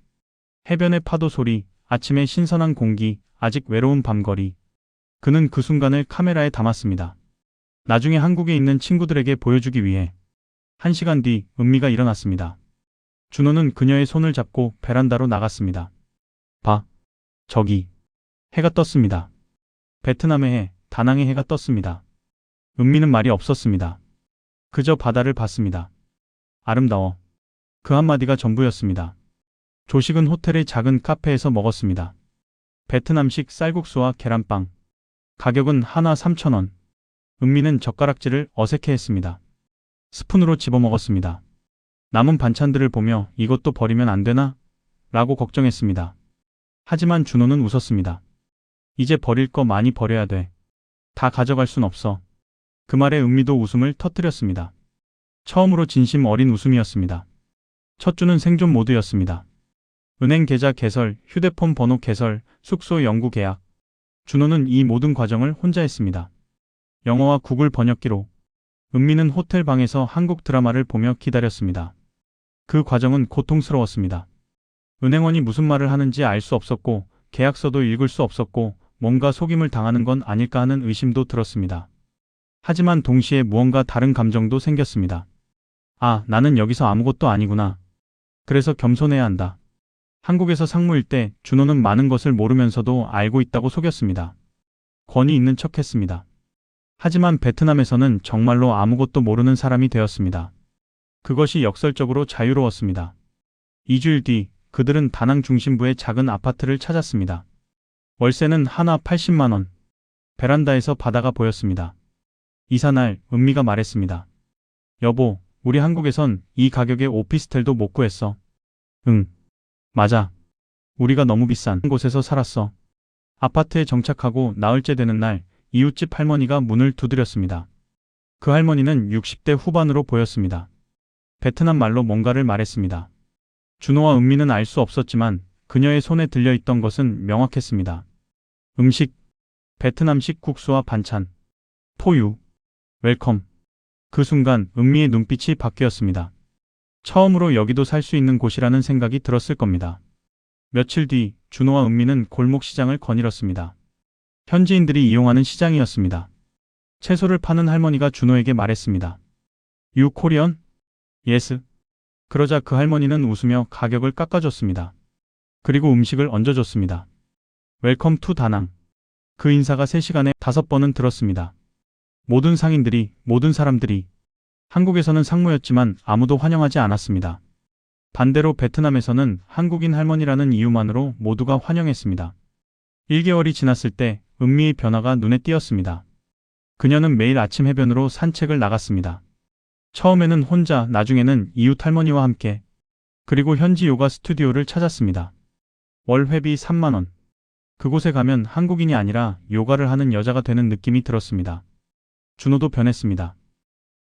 해변의 파도 소리, 아침의 신선한 공기, 아직 외로운 밤거리. 그는 그 순간을 카메라에 담았습니다. 나중에 한국에 있는 친구들에게 보여주기 위해. 1시간 뒤 은미가 일어났습니다. 준호는 그녀의 손을 잡고 베란다로 나갔습니다. 봐. 저기. 해가 떴습니다. 베트남의 해, 다낭의 해가 떴습니다. 은미는 말이 없었습니다. 그저 바다를 봤습니다. 아름다워. 그 한마디가 전부였습니다. 조식은 호텔의 작은 카페에서 먹었습니다. 베트남식 쌀국수와 계란빵. 가격은 하나 3,000원. 은미는 젓가락질을 어색해했습니다. 스푼으로 집어먹었습니다. 남은 반찬들을 보며 이것도 버리면 안 되나? 라고 걱정했습니다. 하지만 준호는 웃었습니다. 이제 버릴 거 많이 버려야 돼. 다 가져갈 순 없어. 그 말에 은미도 웃음을 터뜨렸습니다. 처음으로 진심 어린 웃음이었습니다. 첫 주는 생존 모드였습니다. 은행 계좌 개설, 휴대폰 번호 개설, 숙소 연구 계약. 준호는 이 모든 과정을 혼자 했습니다. 영어와 구글 번역기로. 은미는 호텔 방에서 한국 드라마를 보며 기다렸습니다. 그 과정은 고통스러웠습니다. 은행원이 무슨 말을 하는지 알 수 없었고, 계약서도 읽을 수 없었고, 뭔가 속임을 당하는 건 아닐까 하는 의심도 들었습니다. 하지만 동시에 무언가 다른 감정도 생겼습니다. 아, 나는 여기서 아무것도 아니구나. 그래서 겸손해야 한다. 한국에서 상무일 때 준호는 많은 것을 모르면서도 알고 있다고 속였습니다. 권위 있는 척했습니다. 하지만 베트남에서는 정말로 아무것도 모르는 사람이 되었습니다. 그것이 역설적으로 자유로웠습니다. 2주일 뒤 그들은 다낭 중심부의 작은 아파트를 찾았습니다. 월세는 하나 80만 원. 베란다에서 바다가 보였습니다. 이사날 은미가 말했습니다. 여보, 우리 한국에선 이 가격에 오피스텔도 못 구했어. 응. 맞아. 우리가 너무 비싼 곳에서 살았어. 아파트에 정착하고 나흘째 되는 날 이웃집 할머니가 문을 두드렸습니다. 그 할머니는 60대 후반으로 보였습니다. 베트남 말로 뭔가를 말했습니다. 준호와 은미는 알 수 없었지만 그녀의 손에 들려있던 것은 명확했습니다. 음식, 베트남식 국수와 반찬, 포유, 웰컴. 그 순간 은미의 눈빛이 바뀌었습니다. 처음으로 여기도 살 수 있는 곳이라는 생각이 들었을 겁니다. 며칠 뒤 준호와 은미는 골목시장을 거닐었습니다. 현지인들이 이용하는 시장이었습니다. 채소를 파는 할머니가 준호에게 말했습니다. You Korean? Yes. 그러자 그 할머니는 웃으며 가격을 깎아줬습니다. 그리고 음식을 얹어줬습니다. 웰컴 투 다낭. 그 인사가 3시간에 5번은 들었습니다. 모든 상인들이, 모든 사람들이. 한국에서는 상무였지만 아무도 환영하지 않았습니다. 반대로 베트남에서는 한국인 할머니라는 이유만으로 모두가 환영했습니다. 1개월이 지났을 때 은미의 변화가 눈에 띄었습니다. 그녀는 매일 아침 해변으로 산책을 나갔습니다. 처음에는 혼자, 나중에는 이웃 할머니와 함께. 그리고 현지 요가 스튜디오를 찾았습니다. 월 회비 3만 원. 그곳에 가면 한국인이 아니라 요가를 하는 여자가 되는 느낌이 들었습니다. 준호도 변했습니다.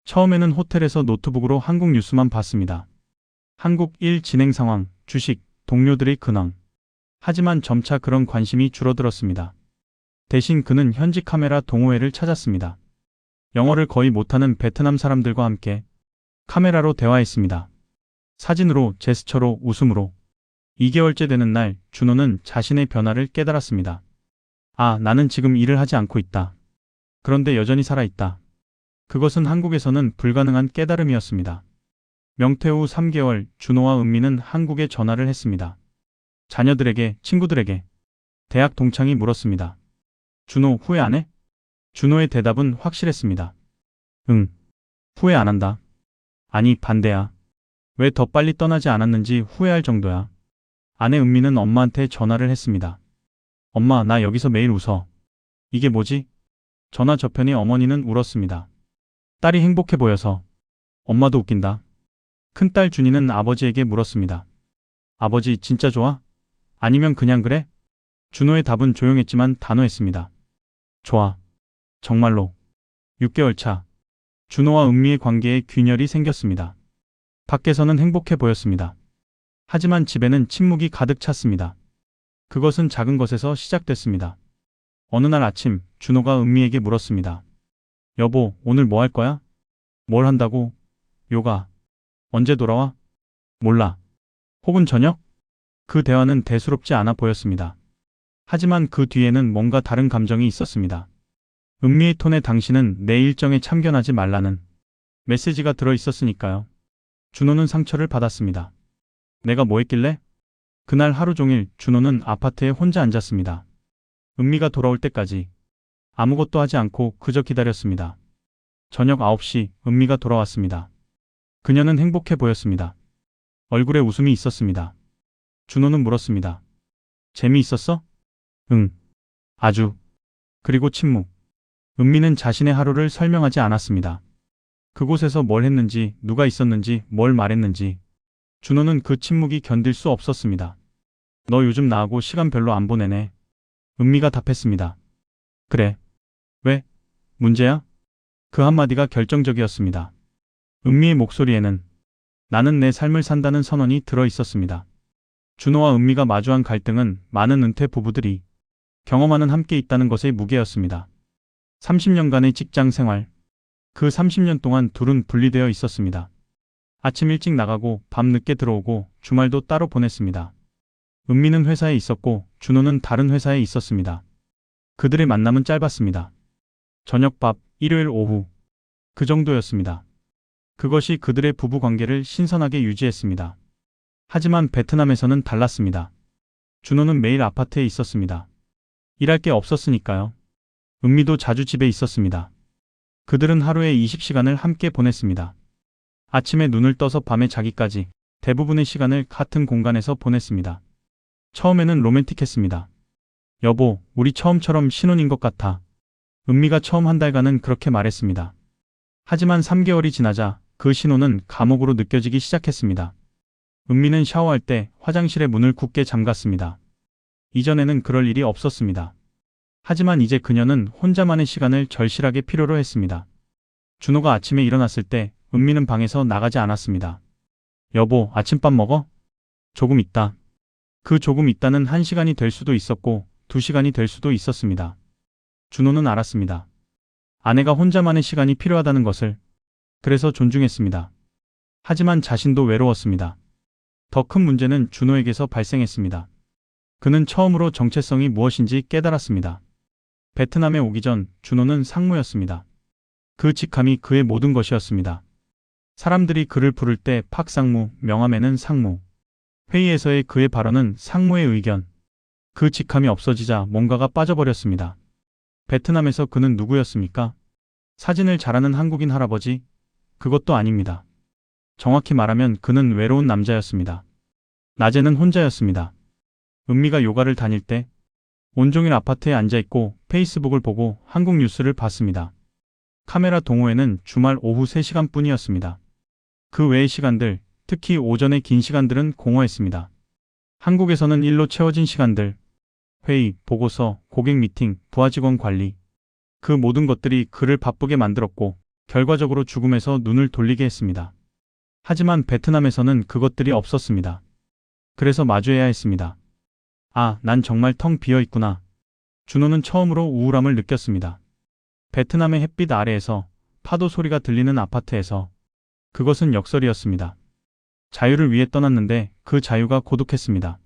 처음에는 호텔에서 노트북으로 한국 뉴스만 봤습니다. 한국 일 진행 상황, 주식, 동료들의 근황. 하지만 점차 그런 관심이 줄어들었습니다. 대신 그는 현지 카메라 동호회를 찾았습니다. 영어를 거의 못하는 베트남 사람들과 함께 카메라로 대화했습니다. 사진으로, 제스처로, 웃음으로. 2개월째 되는 날 준호는 자신의 변화를 깨달았습니다. 아, 나는 지금 일을 하지 않고 있다. 그런데 여전히 살아있다. 그것은 한국에서는 불가능한 깨달음이었습니다. 명퇴 후 3개월 준호와 은미는 한국에 전화를 했습니다. 자녀들에게, 친구들에게. 대학 동창이 물었습니다. 준호 후회 안 해? 준호의 대답은 확실했습니다. 응. 후회 안 한다. 아니, 반대야. 왜 더 빨리 떠나지 않았는지 후회할 정도야. 아내 은미는 엄마한테 전화를 했습니다. 엄마, 나 여기서 매일 웃어. 이게 뭐지? 전화 저편이 어머니는 울었습니다. 딸이 행복해 보여서. 엄마도 웃긴다. 큰딸 준이는 아버지에게 물었습니다. 아버지, 진짜 좋아? 아니면 그냥 그래? 준호의 답은 조용했지만 단호했습니다. 좋아. 정말로. 6개월 차. 준호와 은미의 관계에 균열이 생겼습니다. 밖에서는 행복해 보였습니다. 하지만 집에는 침묵이 가득 찼습니다. 그것은 작은 것에서 시작됐습니다. 어느 날 아침, 준호가 은미에게 물었습니다. 여보, 오늘 뭐 할 거야? 뭘 한다고? 요가. 언제 돌아와? 몰라. 혹은 저녁? 그 대화는 대수롭지 않아 보였습니다. 하지만 그 뒤에는 뭔가 다른 감정이 있었습니다. 은미의 톤에 당신은 내 일정에 참견하지 말라는 메시지가 들어 있었으니까요. 준호는 상처를 받았습니다. 내가 뭐 했길래? 그날 하루 종일 준호는 아파트에 혼자 앉았습니다. 은미가 돌아올 때까지 아무것도 하지 않고 그저 기다렸습니다. 저녁 9시 은미가 돌아왔습니다. 그녀는 행복해 보였습니다. 얼굴에 웃음이 있었습니다. 준호는 물었습니다. 재미있었어? 응. 아주. 그리고 침묵. 은미는 자신의 하루를 설명하지 않았습니다. 그곳에서 뭘 했는지, 누가 있었는지, 뭘 말했는지. 준호는 그 침묵이 견딜 수 없었습니다. 너 요즘 나하고 시간 별로 안 보내네. 은미가 답했습니다. 그래. 왜? 문제야? 그 한마디가 결정적이었습니다. 은미의 목소리에는 나는 내 삶을 산다는 선언이 들어 있었습니다. 준호와 은미가 마주한 갈등은 많은 은퇴 부부들이 경험하는 함께 있다는 것의 무게였습니다. 30년간의 직장 생활. 그 30년 동안 둘은 분리되어 있었습니다. 아침 일찍 나가고 밤 늦게 들어오고 주말도 따로 보냈습니다. 은미는 회사에 있었고 준호는 다른 회사에 있었습니다. 그들의 만남은 짧았습니다. 저녁밥, 일요일 오후. 그 정도였습니다. 그것이 그들의 부부 관계를 신선하게 유지했습니다. 하지만 베트남에서는 달랐습니다. 준호는 매일 아파트에 있었습니다. 일할 게 없었으니까요. 은미도 자주 집에 있었습니다. 그들은 하루에 20시간을 함께 보냈습니다. 아침에 눈을 떠서 밤에 자기까지 대부분의 시간을 같은 공간에서 보냈습니다. 처음에는 로맨틱했습니다. 여보, 우리 처음처럼 신혼인 것 같아. 은미가 처음 한 달간은 그렇게 말했습니다. 하지만 3개월이 지나자 그 신호는 감옥으로 느껴지기 시작했습니다. 은미는 샤워할 때 화장실의 문을 굳게 잠갔습니다. 이전에는 그럴 일이 없었습니다. 하지만 이제 그녀는 혼자만의 시간을 절실하게 필요로 했습니다. 준호가 아침에 일어났을 때 은미는 방에서 나가지 않았습니다. 여보, 아침밥 먹어? 조금 있다. 그 조금 있다는 1시간이 될 수도 있었고 2시간이 될 수도 있었습니다. 준호는 알았습니다. 아내가 혼자만의 시간이 필요하다는 것을. 그래서 존중했습니다. 하지만 자신도 외로웠습니다. 더 큰 문제는 준호에게서 발생했습니다. 그는 처음으로 정체성이 무엇인지 깨달았습니다. 베트남에 오기 전 준호는 상무였습니다. 그 직함이 그의 모든 것이었습니다. 사람들이 그를 부를 때 팍상무, 명함에는 상무. 회의에서의 그의 발언은 상무의 의견. 그 직함이 없어지자 뭔가가 빠져버렸습니다. 베트남에서 그는 누구였습니까? 사진을 잘하는 한국인 할아버지? 그것도 아닙니다. 정확히 말하면 그는 외로운 남자였습니다. 낮에는 혼자였습니다. 은미가 요가를 다닐 때 온종일 아파트에 앉아있고 페이스북을 보고 한국 뉴스를 봤습니다. 카메라 동호회는 주말 오후 3시간 뿐이었습니다. 그 외의 시간들, 특히 오전의 긴 시간들은 공허했습니다. 한국에서는 일로 채워진 시간들, 회의, 보고서, 고객 미팅, 부하 직원 관리. 그 모든 것들이 그를 바쁘게 만들었고 결과적으로 죽음에서 눈을 돌리게 했습니다. 하지만 베트남에서는 그것들이 없었습니다. 그래서 마주해야 했습니다. 아, 난 정말 텅 비어 있구나. 준호는 처음으로 우울함을 느꼈습니다. 베트남의 햇빛 아래에서 파도 소리가 들리는 아파트에서. 그것은 역설이었습니다. 자유를 위해 떠났는데 그 자유가 고독했습니다.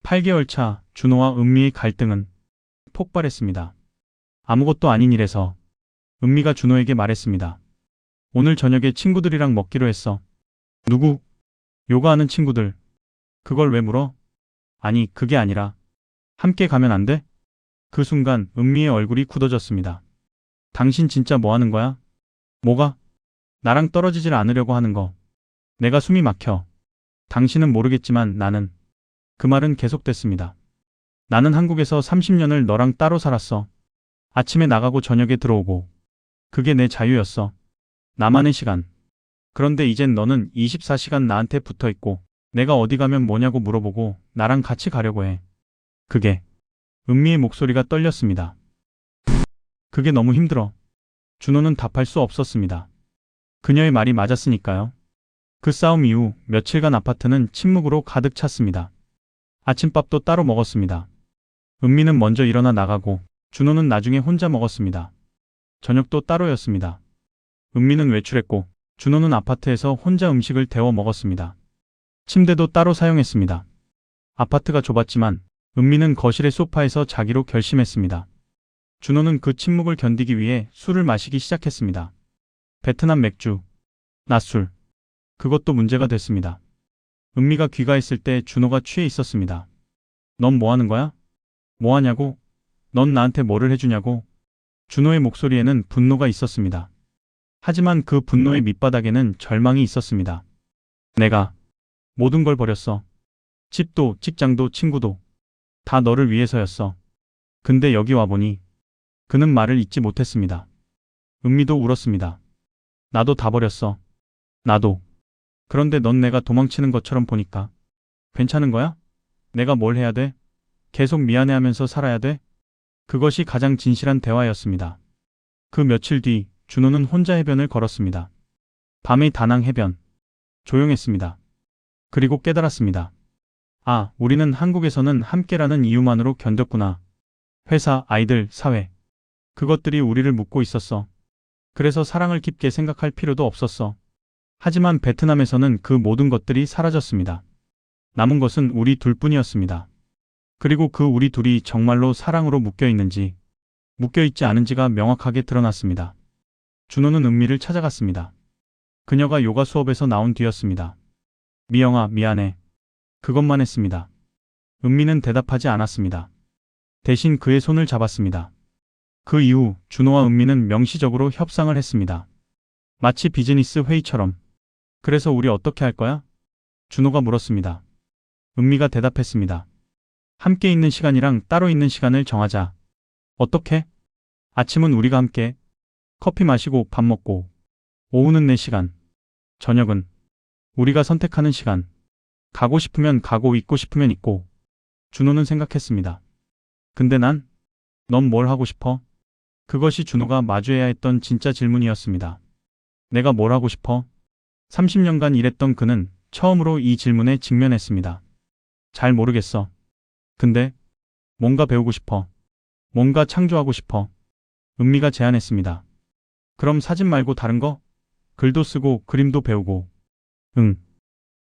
8개월 차 준호와 은미의 갈등은 폭발했습니다. 아무것도 아닌 일에서 은미가 준호에게 말했습니다. 오늘 저녁에 친구들이랑 먹기로 했어. 누구? 요가하는 친구들. 그걸 왜 물어? 아니, 그게 아니라 함께 가면 안 돼? 그 순간 은미의 얼굴이 굳어졌습니다. 당신 진짜 뭐 하는 거야? 뭐가? 나랑 떨어지질 않으려고 하는 거. 내가 숨이 막혀. 당신은 모르겠지만 나는. 그 말은 계속됐습니다. 나는 한국에서 30년을 너랑 따로 살았어. 아침에 나가고 저녁에 들어오고. 그게 내 자유였어. 나만의 시간. 그런데 이젠 너는 24시간 나한테 붙어 있고, 내가 어디 가면 뭐냐고 물어보고, 나랑 같이 가려고 해. 그게. 은미의 목소리가 떨렸습니다. 그게 너무 힘들어. 준호는 답할 수 없었습니다. 그녀의 말이 맞았으니까요. 그 싸움 이후 며칠간 아파트는 침묵으로 가득 찼습니다. 아침밥도 따로 먹었습니다. 은미는 먼저 일어나 나가고, 준호는 나중에 혼자 먹었습니다. 저녁도 따로였습니다. 은미는 외출했고, 준호는 아파트에서 혼자 음식을 데워 먹었습니다. 침대도 따로 사용했습니다. 아파트가 좁았지만 은미는 거실의 소파에서 자기로 결심했습니다. 준호는 그 침묵을 견디기 위해 술을 마시기 시작했습니다. 베트남 맥주, 낮술. 그것도 문제가 됐습니다. 은미가 귀가했을 때 준호가 취해 있었습니다. 넌 뭐 하는 거야? 뭐 하냐고? 넌 나한테 뭐를 해주냐고? 준호의 목소리에는 분노가 있었습니다. 하지만 그 분노의 밑바닥에는 절망이 있었습니다. 내가 모든 걸 버렸어. 집도, 직장도, 친구도. 다 너를 위해서였어. 근데 여기 와보니. 그는 말을 잇지 못했습니다. 은미도 울었습니다. 나도 다 버렸어. 나도. 그런데 넌 내가 도망치는 것처럼 보니까. 괜찮은 거야? 내가 뭘 해야 돼? 계속 미안해하면서 살아야 돼? 그것이 가장 진실한 대화였습니다. 그 며칠 뒤 준호는 혼자 해변을 걸었습니다. 밤의 다낭 해변. 조용했습니다. 그리고 깨달았습니다. 아, 우리는 한국에서는 함께라는 이유만으로 견뎠구나. 회사, 아이들, 사회. 그것들이 우리를 묶고 있었어. 그래서 사랑을 깊게 생각할 필요도 없었어. 하지만 베트남에서는 그 모든 것들이 사라졌습니다. 남은 것은 우리 둘뿐이었습니다. 그리고 그 우리 둘이 정말로 사랑으로 묶여 있는지, 묶여 있지 않은지가 명확하게 드러났습니다. 준호는 은미를 찾아갔습니다. 그녀가 요가 수업에서 나온 뒤였습니다. 미영아, 미안해. 그것만 했습니다. 은미는 대답하지 않았습니다. 대신 그의 손을 잡았습니다. 그 이후 준호와 은미는 명시적으로 협상을 했습니다. 마치 비즈니스 회의처럼. 그래서 우리 어떻게 할 거야? 준호가 물었습니다. 은미가 대답했습니다. 함께 있는 시간이랑 따로 있는 시간을 정하자. 어떻게? 아침은 우리가 함께, 커피 마시고 밥 먹고, 오후는 내 시간, 저녁은 우리가 선택하는 시간. 가고 싶으면 가고 있고 싶으면 있고. 준호는 생각했습니다. 근데 넌 뭘 하고 싶어? 그것이 준호가 마주해야 했던 진짜 질문이었습니다. 내가 뭘 하고 싶어? 30년간 일했던 그는 처음으로 이 질문에 직면했습니다. 잘 모르겠어. 근데 뭔가 배우고 싶어. 뭔가 창조하고 싶어. 은미가 제안했습니다. 그럼 사진 말고 다른 거? 글도 쓰고 그림도 배우고. 응.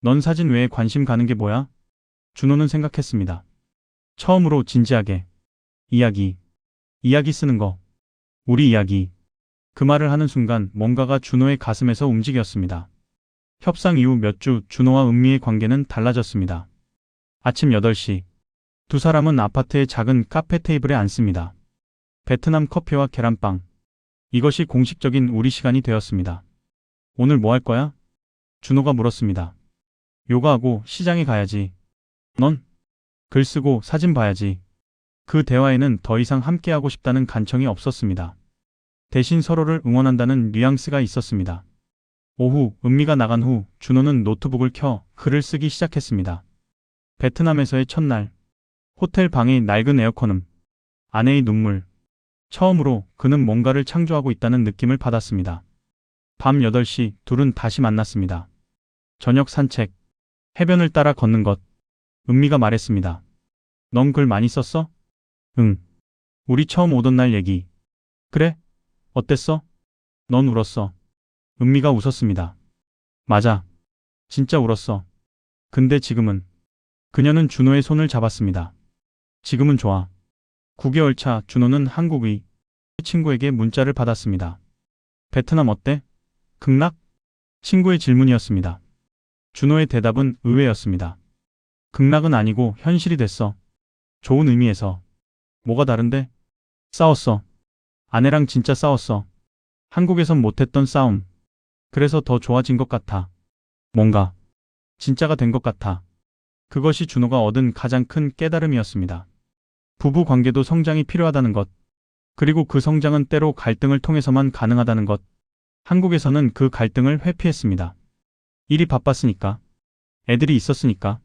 넌 사진 외에 관심 가는 게 뭐야? 준호는 생각했습니다. 처음으로 진지하게. 이야기 쓰는 거. 우리 이야기. 그 말을 하는 순간 뭔가가 준호의 가슴에서 움직였습니다. 협상 이후 몇 주 준호와 은미의 관계는 달라졌습니다. 아침 8시. 두 사람은 아파트의 작은 카페 테이블에 앉습니다. 베트남 커피와 계란빵. 이것이 공식적인 우리 시간이 되었습니다. 오늘 뭐 할 거야? 준호가 물었습니다. 요가하고 시장에 가야지. 넌? 글 쓰고 사진 봐야지. 그 대화에는 더 이상 함께하고 싶다는 간청이 없었습니다. 대신 서로를 응원한다는 뉘앙스가 있었습니다. 오후 은미가 나간 후 준호는 노트북을 켜 글을 쓰기 시작했습니다. 베트남에서의 첫날. 호텔 방의 낡은 에어컨음. 아내의 눈물. 처음으로 그는 뭔가를 창조하고 있다는 느낌을 받았습니다. 밤 8시 둘은 다시 만났습니다. 저녁 산책. 해변을 따라 걷는 것. 은미가 말했습니다. 넌 글 많이 썼어? 응. 우리 처음 오던 날 얘기. 그래? 어땠어? 넌 울었어. 은미가 웃었습니다. 맞아. 진짜 울었어. 근데 지금은. 그녀는 준호의 손을 잡았습니다. 지금은 좋아. 9개월 차 준호는 한국의 친구에게 문자를 받았습니다. 베트남 어때? 극락? 친구의 질문이었습니다. 준호의 대답은 의외였습니다. 극락은 아니고 현실이 됐어. 좋은 의미에서. 뭐가 다른데? 싸웠어. 아내랑 진짜 싸웠어. 한국에선 못했던 싸움. 그래서 더 좋아진 것 같아. 뭔가 진짜가 된 것 같아. 그것이 준호가 얻은 가장 큰 깨달음이었습니다. 부부 관계도 성장이 필요하다는 것. 그리고 그 성장은 때로 갈등을 통해서만 가능하다는 것. 한국에서는 그 갈등을 회피했습니다. 일이 바빴으니까. 애들이 있었으니까.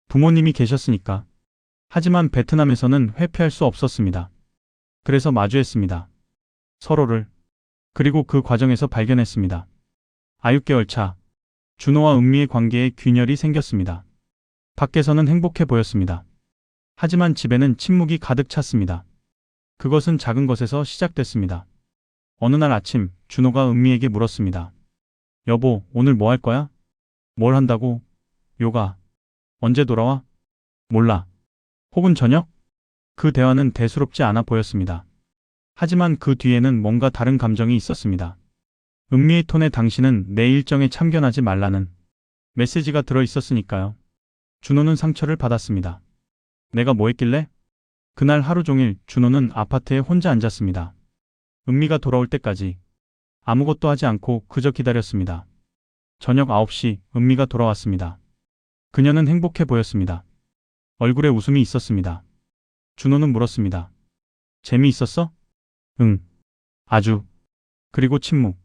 부모님이 계셨으니까. 하지만 베트남에서는 회피할 수 없었습니다. 그래서 마주했습니다. 서로를. 그리고 그 과정에서 발견했습니다. 6개월 차. 준호와 은미의 관계에 균열이 생겼습니다. 밖에서는 행복해 보였습니다. 하지만 집에는 침묵이 가득 찼습니다. 그것은 작은 것에서 시작됐습니다. 어느 날 아침, 준호가 은미에게 물었습니다. 여보, 오늘 뭐 할 거야? 뭘 한다고? 요가. 언제 돌아와? 몰라. 혹은 저녁? 그 대화는 대수롭지 않아 보였습니다. 하지만 그 뒤에는 뭔가 다른 감정이 있었습니다. 은미의 톤에 당신은 내 일정에 참견하지 말라는 메시지가 들어 있었으니까요. 준호는 상처를 받았습니다. 내가 뭐 했길래? 그날 하루 종일 준호는 아파트에 혼자 앉았습니다. 은미가 돌아올 때까지 아무것도 하지 않고 그저 기다렸습니다. 저녁 9시 은미가 돌아왔습니다. 그녀는 행복해 보였습니다. 얼굴에 웃음이 있었습니다. 준호는 물었습니다. 재미있었어? 응. 아주. 그리고 침묵.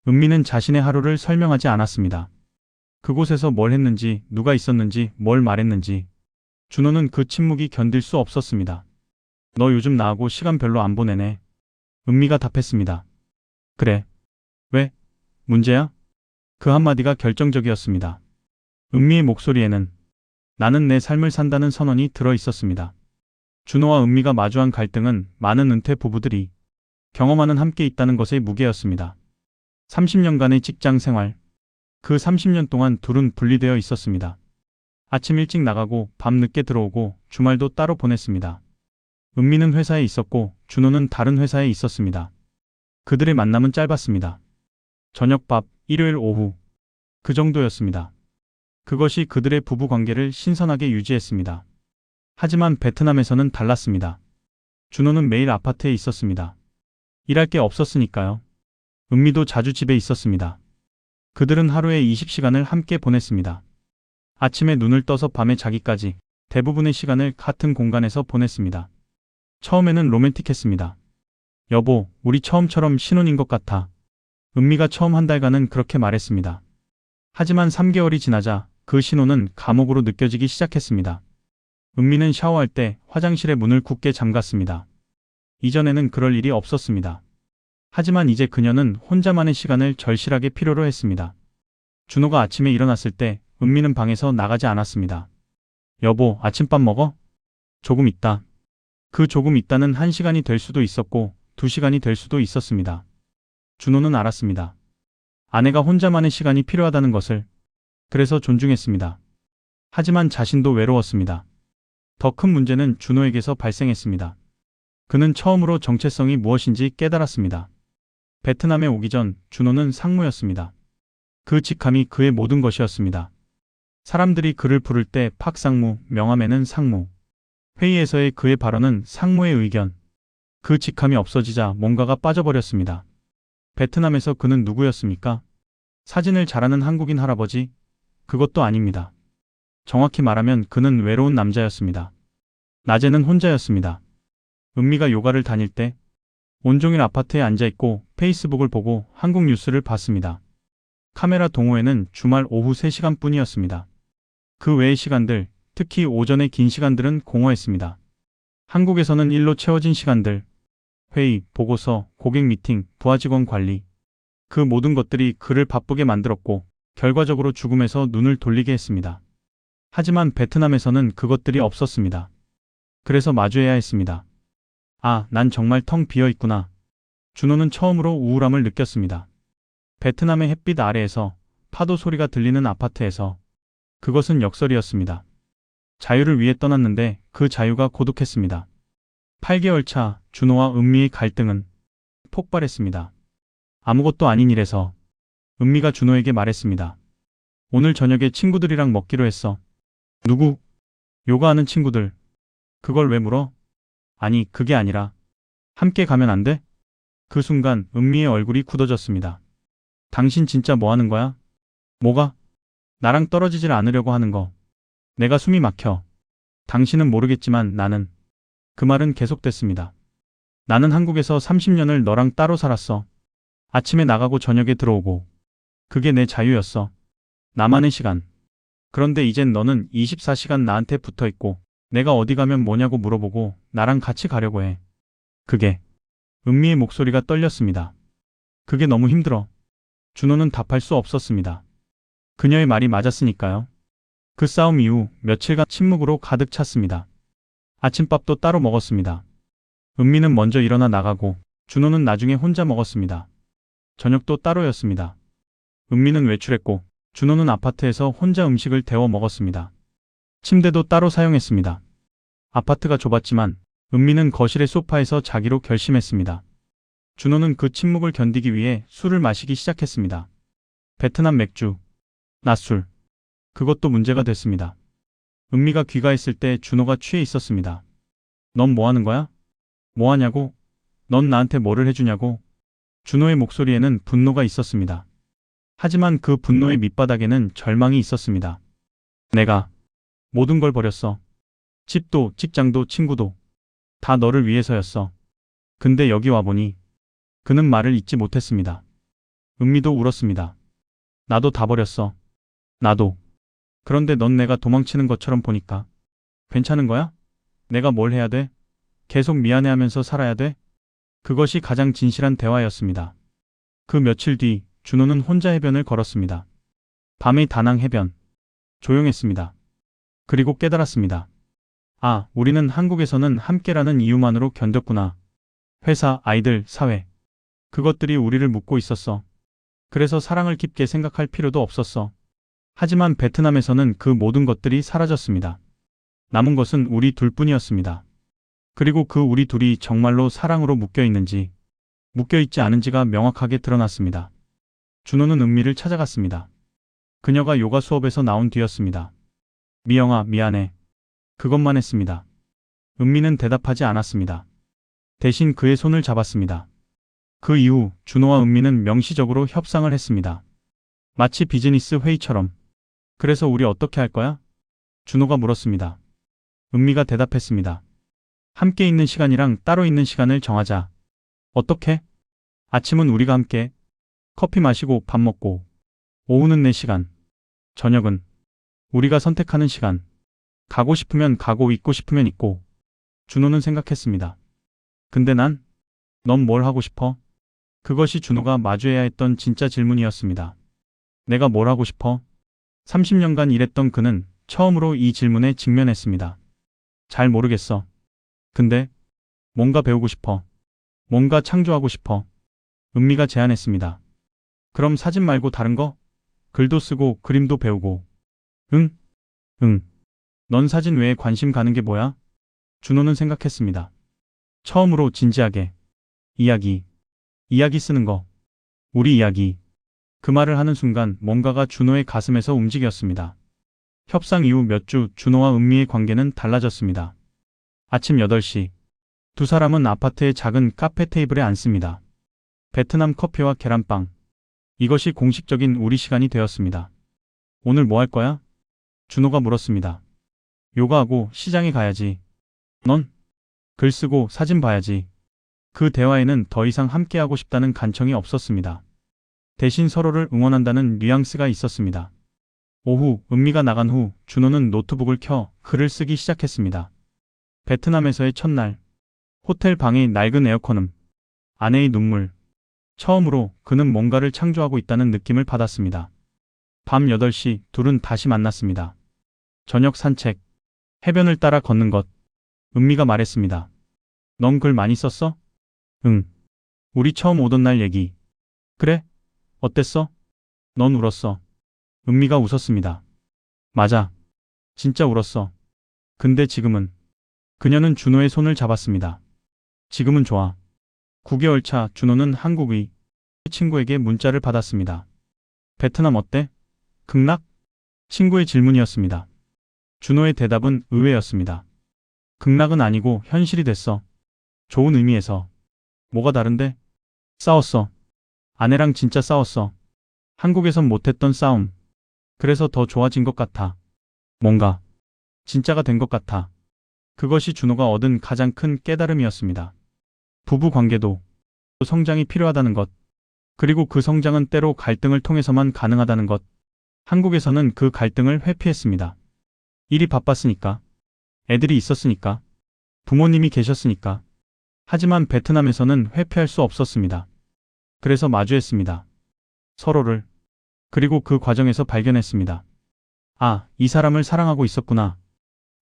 은미는 자신의 하루를 설명하지 않았습니다. 그곳에서 뭘 했는지, 누가 있었는지, 뭘 말했는지. 준호는 그 침묵이 견딜 수 없었습니다. 너 요즘 나하고 시간 별로 안 보내네. 은미가 답했습니다. 그래. 왜? 문제야? 그 한마디가 결정적이었습니다. 은미의 목소리에는 나는 내 삶을 산다는 선언이 들어 있었습니다. 준호와 은미가 마주한 갈등은 많은 은퇴 부부들이 경험하는 함께 있다는 것의 무게였습니다. 30년간의 직장 생활. 그 30년 동안 둘은 분리되어 있었습니다. 아침 일찍 나가고 밤 늦게 들어오고 주말도 따로 보냈습니다. 은미는 회사에 있었고 준호는 다른 회사에 있었습니다. 그들의 만남은 짧았습니다. 저녁밥, 일요일 오후. 그 정도였습니다. 그것이 그들의 부부 관계를 신선하게 유지했습니다. 하지만 베트남에서는 달랐습니다. 준호는 매일 아파트에 있었습니다. 일할 게 없었으니까요. 은미도 자주 집에 있었습니다. 그들은 하루에 20시간을 함께 보냈습니다. 아침에 눈을 떠서 밤에 자기까지 대부분의 시간을 같은 공간에서 보냈습니다. 처음에는 로맨틱했습니다. 여보, 우리 처음처럼 신혼인 것 같아. 은미가 처음 한 달간은 그렇게 말했습니다. 하지만 3개월이 지나자 그 신혼은 감옥으로 느껴지기 시작했습니다. 은미는 샤워할 때 화장실의 문을 굳게 잠갔습니다. 이전에는 그럴 일이 없었습니다. 하지만 이제 그녀는 혼자만의 시간을 절실하게 필요로 했습니다. 준호가 아침에 일어났을 때 은미는 방에서 나가지 않았습니다. 여보, 아침밥 먹어? 조금 있다. 그 조금 있다는 1시간이 될 수도 있었고 2시간이 될 수도 있었습니다. 준호는 알았습니다. 아내가 혼자만의 시간이 필요하다는 것을. 그래서 존중했습니다. 하지만 자신도 외로웠습니다. 더 큰 문제는 준호에게서 발생했습니다. 그는 처음으로 정체성이 무엇인지 깨달았습니다. 베트남에 오기 전 준호는 상무였습니다. 그 직함이 그의 모든 것이었습니다. 사람들이 그를 부를 때 팍상무, 명함에는 상무. 회의에서의 그의 발언은 상무의 의견. 그 직함이 없어지자 뭔가가 빠져버렸습니다. 베트남에서 그는 누구였습니까? 사진을 잘하는 한국인 할아버지? 그것도 아닙니다. 정확히 말하면 그는 외로운 남자였습니다. 낮에는 혼자였습니다. 은미가 요가를 다닐 때 온종일 아파트에 앉아있고 페이스북을 보고 한국 뉴스를 봤습니다. 카메라 동호회는 주말 오후 3시간 뿐이었습니다. 그 외의 시간들, 특히 오전의 긴 시간들은 공허했습니다. 한국에서는 일로 채워진 시간들, 회의, 보고서, 고객 미팅, 부하 직원 관리. 그 모든 것들이 그를 바쁘게 만들었고 결과적으로 죽음에서 눈을 돌리게 했습니다. 하지만 베트남에서는 그것들이 없었습니다. 그래서 마주해야 했습니다. 아, 난 정말 텅 비어 있구나. 준호는 처음으로 우울함을 느꼈습니다. 베트남의 햇빛 아래에서 파도 소리가 들리는 아파트에서. 그것은 역설이었습니다. 자유를 위해 떠났는데 그 자유가 고독했습니다. 8개월 차 준호와 은미의 갈등은 폭발했습니다. 아무것도 아닌 일에서 은미가 준호에게 말했습니다. 오늘 저녁에 친구들이랑 먹기로 했어. 누구? 요가하는 친구들. 그걸 왜 물어? 아니, 그게 아니라 함께 가면 안 돼? 그 순간 은미의 얼굴이 굳어졌습니다. 당신 진짜 뭐 하는 거야? 뭐가? 나랑 떨어지질 않으려고 하는 거. 내가 숨이 막혀. 당신은 모르겠지만 나는. 그 말은 계속됐습니다. 나는 한국에서 30년을 너랑 따로 살았어. 아침에 나가고 저녁에 들어오고. 그게 내 자유였어. 나만의 시간. 그런데 이젠 너는 24시간 나한테 붙어 있고, 내가 어디 가면 뭐냐고 물어보고, 나랑 같이 가려고 해. 그게. 은미의 목소리가 떨렸습니다. 그게 너무 힘들어. 준호는 답할 수 없었습니다. 그녀의 말이 맞았으니까요. 그 싸움 이후 며칠간 침묵으로 가득 찼습니다. 아침밥도 따로 먹었습니다. 은미는 먼저 일어나 나가고, 준호는 나중에 혼자 먹었습니다. 저녁도 따로였습니다. 은미는 외출했고, 준호는 아파트에서 혼자 음식을 데워 먹었습니다. 침대도 따로 사용했습니다. 아파트가 좁았지만 은미는 거실의 소파에서 자기로 결심했습니다. 준호는 그 침묵을 견디기 위해 술을 마시기 시작했습니다. 베트남 맥주, 낮술. 그것도 문제가 됐습니다. 은미가 귀가했을 때 준호가 취해 있었습니다. 넌 뭐 하는 거야? 뭐 하냐고? 넌 나한테 뭐를 해주냐고? 준호의 목소리에는 분노가 있었습니다. 하지만 그 분노의 밑바닥에는 절망이 있었습니다. 내가 모든 걸 버렸어. 집도, 직장도, 친구도. 다 너를 위해서였어. 근데 여기 와보니. 그는 말을 잇지 못했습니다. 은미도 울었습니다. 나도 다 버렸어. 나도. 그런데 넌 내가 도망치는 것처럼 보니까. 괜찮은 거야? 내가 뭘 해야 돼? 계속 미안해하면서 살아야 돼? 그것이 가장 진실한 대화였습니다. 그 며칠 뒤 준호는 혼자 해변을 걸었습니다. 밤의 다낭 해변. 조용했습니다. 그리고 깨달았습니다. 아, 우리는 한국에서는 함께라는 이유만으로 견뎠구나. 회사, 아이들, 사회. 그것들이 우리를 묶고 있었어. 그래서 사랑을 깊게 생각할 필요도 없었어. 하지만 베트남에서는 그 모든 것들이 사라졌습니다. 남은 것은 우리 둘뿐이었습니다. 그리고 그 우리 둘이 정말로 사랑으로 묶여 있는지, 묶여 있지 않은지가 명확하게 드러났습니다. 준호는 은미를 찾아갔습니다. 그녀가 요가 수업에서 나온 뒤였습니다. 미영아, 미안해. 그것만 했습니다. 은미는 대답하지 않았습니다. 대신 그의 손을 잡았습니다. 그 이후 준호와 은미는 명시적으로 협상을 했습니다. 마치 비즈니스 회의처럼. 그래서 우리 어떻게 할 거야? 준호가 물었습니다. 은미가 대답했습니다. 함께 있는 시간이랑 따로 있는 시간을 정하자. 어떻게? 아침은 우리가 함께. 커피 마시고 밥 먹고. 오후는 내 시간. 저녁은 우리가 선택하는 시간. 가고 싶으면 가고 있고 싶으면 있고. 준호는 생각했습니다. 근데 난? 넌 뭘 하고 싶어? 그것이 준호가 마주해야 했던 진짜 질문이었습니다. 내가 뭘 하고 싶어? 30년간 일했던 그는 처음으로 이 질문에 직면했습니다. 잘 모르겠어. 근데 뭔가 배우고 싶어. 뭔가 창조하고 싶어. 은미가 제안했습니다. 그럼 사진 말고 다른 거? 글도 쓰고 그림도 배우고. 응? 응. 넌 사진 외에 관심 가는 게 뭐야? 준호는 생각했습니다. 처음으로 진지하게. 이야기. 이야기 쓰는 거. 우리 이야기. 그 말을 하는 순간 뭔가가 준호의 가슴에서 움직였습니다. 협상 이후 몇 주 준호와 은미의 관계는 달라졌습니다. 아침 8시. 두 사람은 아파트의 작은 카페 테이블에 앉습니다. 베트남 커피와 계란빵. 이것이 공식적인 우리 시간이 되었습니다. 오늘 뭐 할 거야? 준호가 물었습니다. 요가하고 시장에 가야지. 넌? 글 쓰고 사진 봐야지. 그 대화에는 더 이상 함께하고 싶다는 간청이 없었습니다. 대신 서로를 응원한다는 뉘앙스가 있었습니다. 오후 은미가 나간 후 준호는 노트북을 켜 글을 쓰기 시작했습니다. 베트남에서의 첫날. 호텔 방의 낡은 에어컨음. 아내의 눈물. 처음으로 그는 뭔가를 창조하고 있다는 느낌을 받았습니다. 밤 8시 둘은 다시 만났습니다. 저녁 산책. 해변을 따라 걷는 것. 은미가 말했습니다. 넌 글 많이 썼어? 응. 우리 처음 오던 날 얘기. 그래? 어땠어? 넌 울었어. 은미가 웃었습니다. 맞아. 진짜 울었어. 근데 지금은. 그녀는 준호의 손을 잡았습니다. 지금은 좋아. 9개월 차 준호는 한국의 친구에게 문자를 받았습니다. 베트남 어때? 극락? 친구의 질문이었습니다. 준호의 대답은 의외였습니다. 극락은 아니고 현실이 됐어. 좋은 의미에서. 뭐가 다른데? 싸웠어. 아내랑 진짜 싸웠어. 한국에선 못했던 싸움. 그래서 더 좋아진 것 같아. 뭔가 진짜가 된 것 같아. 그것이 준호가 얻은 가장 큰 깨달음이었습니다. 부부 관계도 성장이 필요하다는 것. 그리고 그 성장은 때로 갈등을 통해서만 가능하다는 것. 한국에서는 그 갈등을 회피했습니다. 일이 바빴으니까. 애들이 있었으니까. 부모님이 계셨으니까. 하지만 베트남에서는 회피할 수 없었습니다. 그래서 마주했습니다. 서로를. 그리고 그 과정에서 발견했습니다. 아, 이 사람을 사랑하고 있었구나.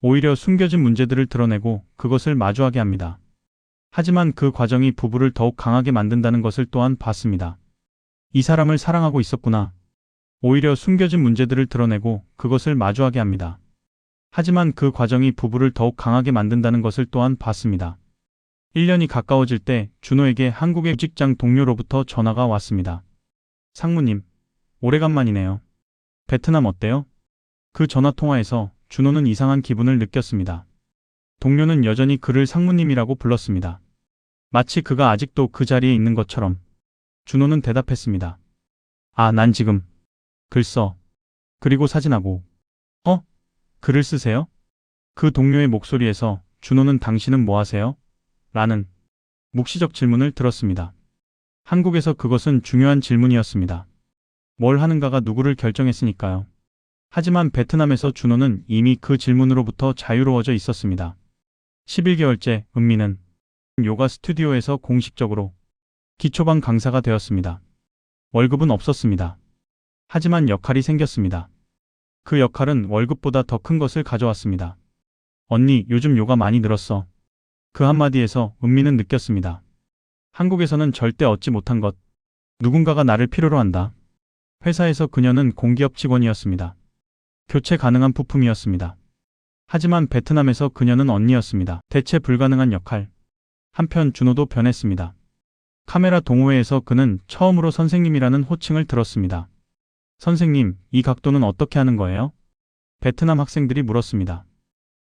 오히려 숨겨진 문제들을 드러내고 그것을 마주하게 합니다. 하지만 그 과정이 부부를 더욱 강하게 만든다는 것을 또한 봤습니다. 이 사람을 사랑하고 있었구나. 오히려 숨겨진 문제들을 드러내고 그것을 마주하게 합니다. 하지만 그 과정이 부부를 더욱 강하게 만든다는 것을 또한 봤습니다. 1년이 가까워질 때 준호에게 한국의 직장 동료로부터 전화가 왔습니다. 상무님, 오래간만이네요. 베트남 어때요? 그 전화 통화에서 준호는 이상한 기분을 느꼈습니다. 동료는 여전히 그를 상무님이라고 불렀습니다. 마치 그가 아직도 그 자리에 있는 것처럼. 준호는 대답했습니다. 아, 난 지금 글 써. 그리고 사진하고. 글을 쓰세요? 그 동료의 목소리에서 준호는 당신은 뭐 하세요? 라는 묵시적 질문을 들었습니다. 한국에서 그것은 중요한 질문이었습니다. 뭘 하는가가 누구를 결정했으니까요. 하지만 베트남에서 준호는 이미 그 질문으로부터 자유로워져 있었습니다. 11개월째 은미는 요가 스튜디오에서 공식적으로 기초반 강사가 되었습니다. 월급은 없었습니다. 하지만 역할이 생겼습니다. 그 역할은 월급보다 더 큰 것을 가져왔습니다. 언니, 요즘 요가 많이 늘었어. 그 한마디에서 은미는 느꼈습니다. 한국에서는 절대 얻지 못한 것. 누군가가 나를 필요로 한다. 회사에서 그녀는 공기업 직원이었습니다. 교체 가능한 부품이었습니다. 하지만 베트남에서 그녀는 언니였습니다. 대체 불가능한 역할. 한편 준호도 변했습니다. 카메라 동호회에서 그는 처음으로 선생님이라는 호칭을 들었습니다. 선생님, 이 각도는 어떻게 하는 거예요? 베트남 학생들이 물었습니다.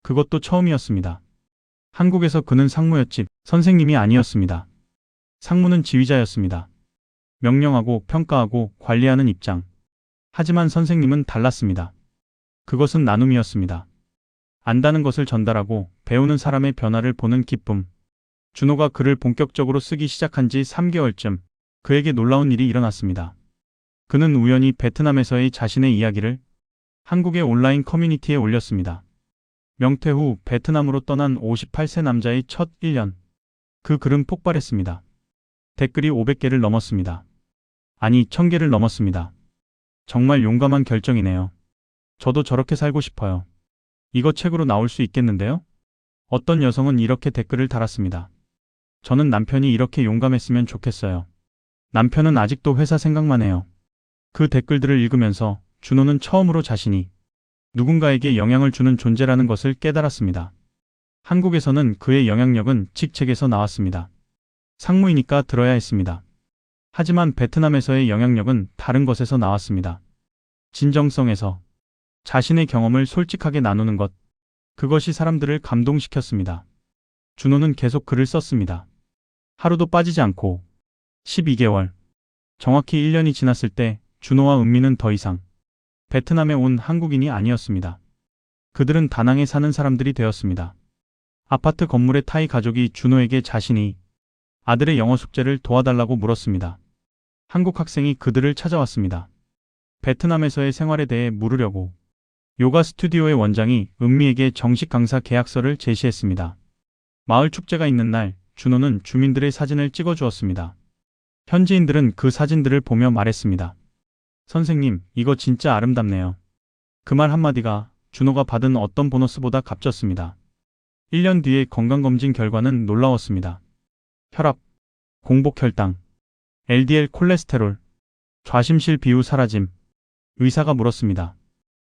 그것도 처음이었습니다. 한국에서 그는 상무였지 선생님이 아니었습니다. 상무는 지휘자였습니다. 명령하고 평가하고 관리하는 입장. 하지만 선생님은 달랐습니다. 그것은 나눔이었습니다. 안다는 것을 전달하고 배우는 사람의 변화를 보는 기쁨. 준호가 글을 본격적으로 쓰기 시작한 지 3개월쯤 그에게 놀라운 일이 일어났습니다. 그는 우연히 베트남에서의 자신의 이야기를 한국의 온라인 커뮤니티에 올렸습니다. 명퇴 후 베트남으로 떠난 58세 남자의 첫 1년. 그 글은 폭발했습니다. 댓글이 500개를 넘었습니다. 아니, 1000개를 넘었습니다. 정말 용감한 결정이네요. 저도 저렇게 살고 싶어요. 이거 책으로 나올 수 있겠는데요? 어떤 여성은 이렇게 댓글을 달았습니다. 저는 남편이 이렇게 용감했으면 좋겠어요. 남편은 아직도 회사 생각만 해요. 그 댓글들을 읽으면서 준호는 처음으로 자신이 누군가에게 영향을 주는 존재라는 것을 깨달았습니다. 한국에서는 그의 영향력은 직책에서 나왔습니다. 상무이니까 들어야 했습니다. 하지만 베트남에서의 영향력은 다른 것에서 나왔습니다. 진정성에서. 자신의 경험을 솔직하게 나누는 것. 그것이 사람들을 감동시켰습니다. 준호는 계속 글을 썼습니다. 하루도 빠지지 않고 12개월. 정확히 1년이 지났을 때 준호와 은미는 더 이상 베트남에 온 한국인이 아니었습니다. 그들은 다낭에 사는 사람들이 되었습니다. 아파트 건물의 타이 가족이 준호에게 자신이 아들의 영어 숙제를 도와달라고 물었습니다. 한국 학생이 그들을 찾아왔습니다. 베트남에서의 생활에 대해 물으려고. 요가 스튜디오의 원장이 은미에게 정식 강사 계약서를 제시했습니다. 마을 축제가 있는 날 준호는 주민들의 사진을 찍어주었습니다. 현지인들은 그 사진들을 보며 말했습니다. 선생님, 이거 진짜 아름답네요. 그 말 한마디가 준호가 받은 어떤 보너스보다 값졌습니다. 1년 뒤의 건강검진 결과는 놀라웠습니다. 혈압, 공복혈당, LDL 콜레스테롤, 좌심실 비후 사라짐. 의사가 물었습니다.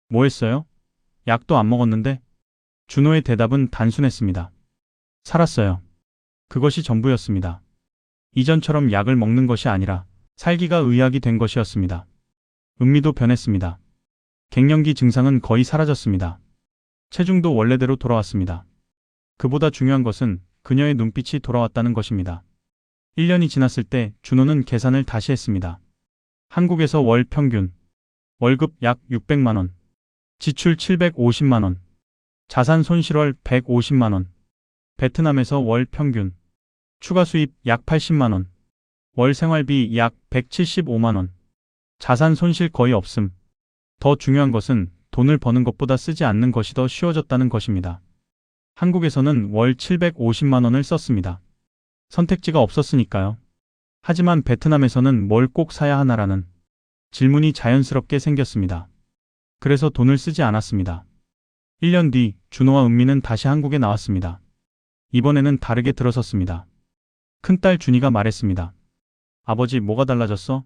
뭐 했어요? 약도 안 먹었는데? 준호의 대답은 단순했습니다. 살았어요. 그것이 전부였습니다. 이전처럼 약을 먹는 것이 아니라 살기가 의학이 된 것이었습니다. 은미도 변했습니다. 갱년기 증상은 거의 사라졌습니다. 체중도 원래대로 돌아왔습니다. 그보다 중요한 것은 그녀의 눈빛이 돌아왔다는 것입니다. 1년이 지났을 때 준호는 계산을 다시 했습니다. 한국에서 월 평균 월급 약 600만 원. 지출 750만 원. 자산 손실월 150만 원. 베트남에서 월 평균. 추가 수입 약 80만 원. 월 생활비 약 175만 원. 자산 손실 거의 없음. 더 중요한 것은 돈을 버는 것보다 쓰지 않는 것이 더 쉬워졌다는 것입니다. 한국에서는 월 750만 원을 썼습니다. 선택지가 없었으니까요. 하지만 베트남에서는 뭘 꼭 사야 하나라는 질문이 자연스럽게 생겼습니다. 그래서 돈을 쓰지 않았습니다. 1년 뒤 준호와 은미는 다시 한국에 나왔습니다. 이번에는 다르게 들어섰습니다. 큰딸 준이가 말했습니다. 아버지, 뭐가 달라졌어?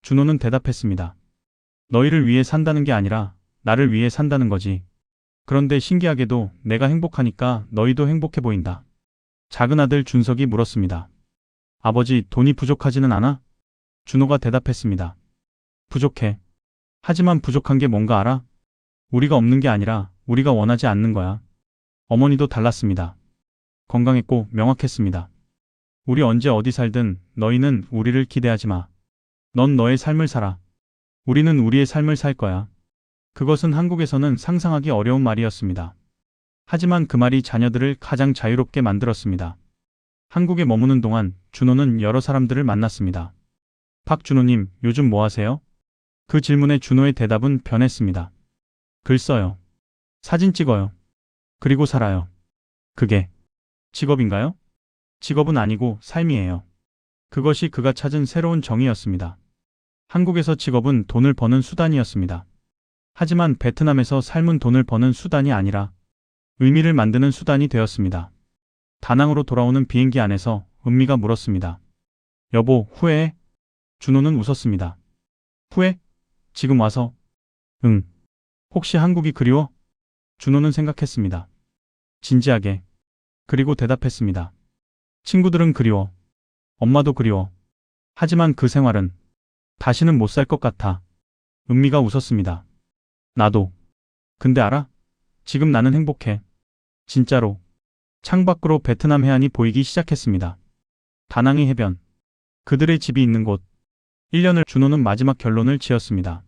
준호는 대답했습니다. 너희를 위해 산다는 게 아니라 나를 위해 산다는 거지. 그런데 신기하게도 내가 행복하니까 너희도 행복해 보인다. 작은 아들 준석이 물었습니다. 아버지, 돈이 부족하지는 않아? 준호가 대답했습니다. 부족해. 하지만 부족한 게 뭔가 알아? 우리가 없는 게 아니라 우리가 원하지 않는 거야. 어머니도 달랐습니다. 건강했고 명확했습니다. 우리 언제 어디 살든 너희는 우리를 기대하지 마. 넌 너의 삶을 살아. 우리는 우리의 삶을 살 거야. 그것은 한국에서는 상상하기 어려운 말이었습니다. 하지만 그 말이 자녀들을 가장 자유롭게 만들었습니다. 한국에 머무는 동안 준호는 여러 사람들을 만났습니다. 박준호님, 요즘 뭐 하세요? 그 질문에 준호의 대답은 변했습니다. 글 써요. 사진 찍어요. 그리고 살아요. 그게 직업인가요? 직업은 아니고 삶이에요. 그것이 그가 찾은 새로운 정의였습니다. 한국에서 직업은 돈을 버는 수단이었습니다. 하지만 베트남에서 삶은 돈을 버는 수단이 아니라 의미를 만드는 수단이 되었습니다. 다낭으로 돌아오는 비행기 안에서 은미가 물었습니다. 여보, 후회해? 준호는 웃었습니다. 후회? 지금 와서? 응. 혹시 한국이 그리워? 준호는 생각했습니다. 진지하게. 그리고 대답했습니다. 친구들은 그리워. 엄마도 그리워. 하지만 그 생활은 다시는 못 살 것 같아. 은미가 웃었습니다. 나도. 근데 알아? 지금 나는 행복해. 진짜로. 창밖으로 베트남 해안이 보이기 시작했습니다. 다낭의 해변. 그들의 집이 있는 곳. 1년을 준호는 마지막 결론을 지었습니다.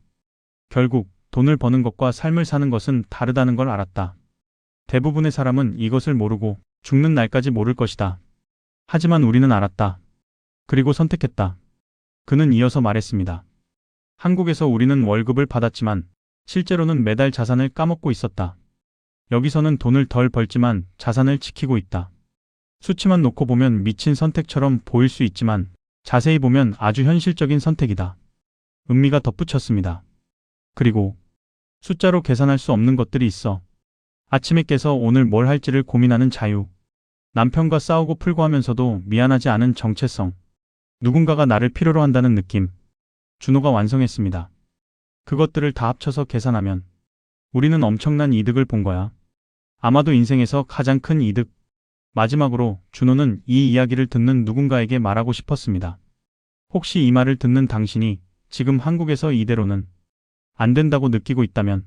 결국 돈을 버는 것과 삶을 사는 것은 다르다는 걸 알았다. 대부분의 사람은 이것을 모르고 죽는 날까지 모를 것이다. 하지만 우리는 알았다. 그리고 선택했다. 그는 이어서 말했습니다. 한국에서 우리는 월급을 받았지만 실제로는 매달 자산을 까먹고 있었다. 여기서는 돈을 덜 벌지만 자산을 지키고 있다. 수치만 놓고 보면 미친 선택처럼 보일 수 있지만 자세히 보면 아주 현실적인 선택이다. 은미가 덧붙였습니다. 그리고 숫자로 계산할 수 없는 것들이 있어. 아침에 깨서 오늘 뭘 할지를 고민하는 자유. 남편과 싸우고 풀고 하면서도 미안하지 않은 정체성. 누군가가 나를 필요로 한다는 느낌. 준호가 완성했습니다. 그것들을 다 합쳐서 계산하면 우리는 엄청난 이득을 본 거야. 아마도 인생에서 가장 큰 이득. 마지막으로 준호는 이 이야기를 듣는 누군가에게 말하고 싶었습니다. 혹시 이 말을 듣는 당신이 지금 한국에서 이대로는 안 된다고 느끼고 있다면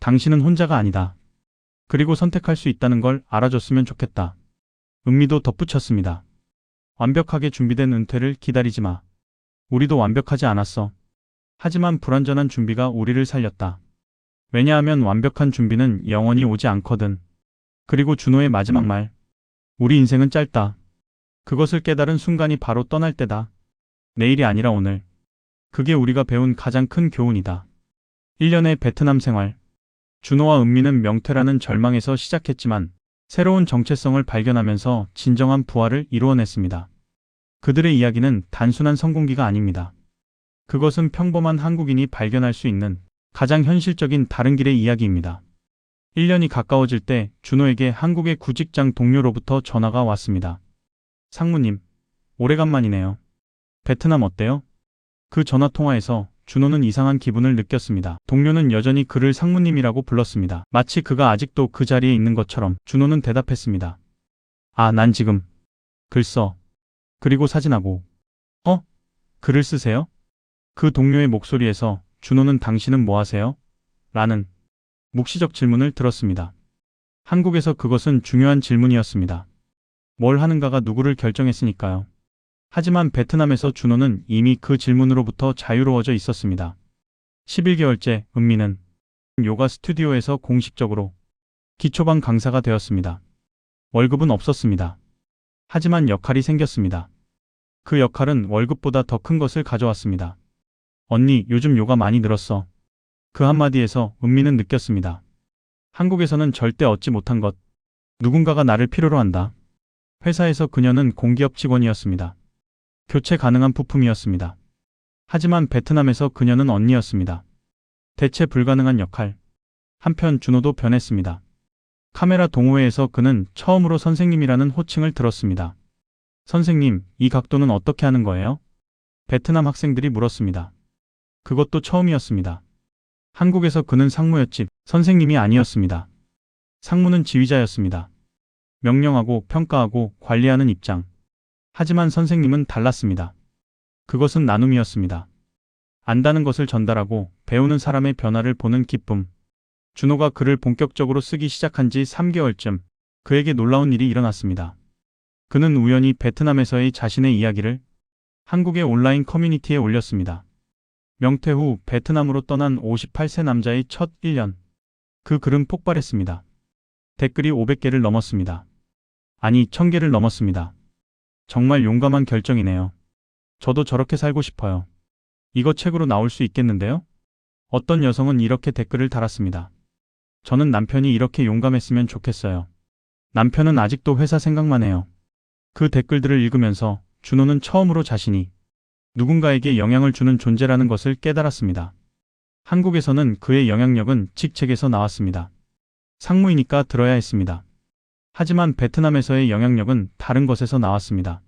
당신은 혼자가 아니다. 그리고 선택할 수 있다는 걸 알아줬으면 좋겠다. 은미도 덧붙였습니다. 완벽하게 준비된 은퇴를 기다리지 마. 우리도 완벽하지 않았어. 하지만 불완전한 준비가 우리를 살렸다. 왜냐하면 완벽한 준비는 영원히 오지 않거든. 그리고 준호의 마지막 말. 우리 인생은 짧다. 그것을 깨달은 순간이 바로 떠날 때다. 내일이 아니라 오늘. 그게 우리가 배운 가장 큰 교훈이다. 1년의 베트남 생활. 준호와 은미는 명퇴라는 절망에서 시작했지만 새로운 정체성을 발견하면서 진정한 부활을 이루어냈습니다. 그들의 이야기는 단순한 성공기가 아닙니다. 그것은 평범한 한국인이 발견할 수 있는 가장 현실적인 다른 길의 이야기입니다. 1년이 가까워질 때 준호에게 한국의 구직장 동료로부터 전화가 왔습니다. 상무님, 오래간만이네요. 베트남 어때요? 그 전화 통화에서 준호는 이상한 기분을 느꼈습니다. 동료는 여전히 그를 상무님이라고 불렀습니다. 마치 그가 아직도 그 자리에 있는 것처럼. 준호는 대답했습니다. 아, 난 지금 글 써. 그리고 사진하고. 글을 쓰세요? 그 동료의 목소리에서 준호는 당신은 뭐 하세요? 라는 묵시적 질문을 들었습니다. 한국에서 그것은 중요한 질문이었습니다. 뭘 하는가가 누구를 결정했으니까요. 하지만 베트남에서 준호는 이미 그 질문으로부터 자유로워져 있었습니다. 11개월째 은미는 요가 스튜디오에서 공식적으로 기초반 강사가 되었습니다. 월급은 없었습니다. 하지만 역할이 생겼습니다. 그 역할은 월급보다 더 큰 것을 가져왔습니다. 언니, 요즘 요가 많이 늘었어. 그 한마디에서 은미는 느꼈습니다. 한국에서는 절대 얻지 못한 것. 누군가가 나를 필요로 한다. 회사에서 그녀는 공기업 직원이었습니다. 교체 가능한 부품이었습니다. 하지만 베트남에서 그녀는 언니였습니다. 대체 불가능한 역할. 한편 준호도 변했습니다. 카메라 동호회에서 그는 처음으로 선생님이라는 호칭을 들었습니다. 선생님, 이 각도는 어떻게 하는 거예요? 베트남 학생들이 물었습니다. 그것도 처음이었습니다. 한국에서 그는 상무였지 선생님이 아니었습니다. 상무는 지휘자였습니다. 명령하고 평가하고 관리하는 입장. 하지만 선생님은 달랐습니다. 그것은 나눔이었습니다. 안다는 것을 전달하고 배우는 사람의 변화를 보는 기쁨. 준호가 글을 본격적으로 쓰기 시작한 지 3개월쯤 그에게 놀라운 일이 일어났습니다. 그는 우연히 베트남에서의 자신의 이야기를 한국의 온라인 커뮤니티에 올렸습니다. 명퇴 후 베트남으로 떠난 58세 남자의 첫 1년. 그 글은 폭발했습니다. 댓글이 500개를 넘었습니다. 아니, 1000개를 넘었습니다. 정말 용감한 결정이네요. 저도 저렇게 살고 싶어요. 이거 책으로 나올 수 있겠는데요? 어떤 여성은 이렇게 댓글을 달았습니다. 저는 남편이 이렇게 용감했으면 좋겠어요. 남편은 아직도 회사 생각만 해요. 그 댓글들을 읽으면서 준호는 처음으로 자신이 누군가에게 영향을 주는 존재라는 것을 깨달았습니다. 한국에서는 그의 영향력은 직책에서 나왔습니다. 상무이니까 들어야 했습니다. 하지만 베트남에서의 영향력은 다른 것에서 나왔습니다.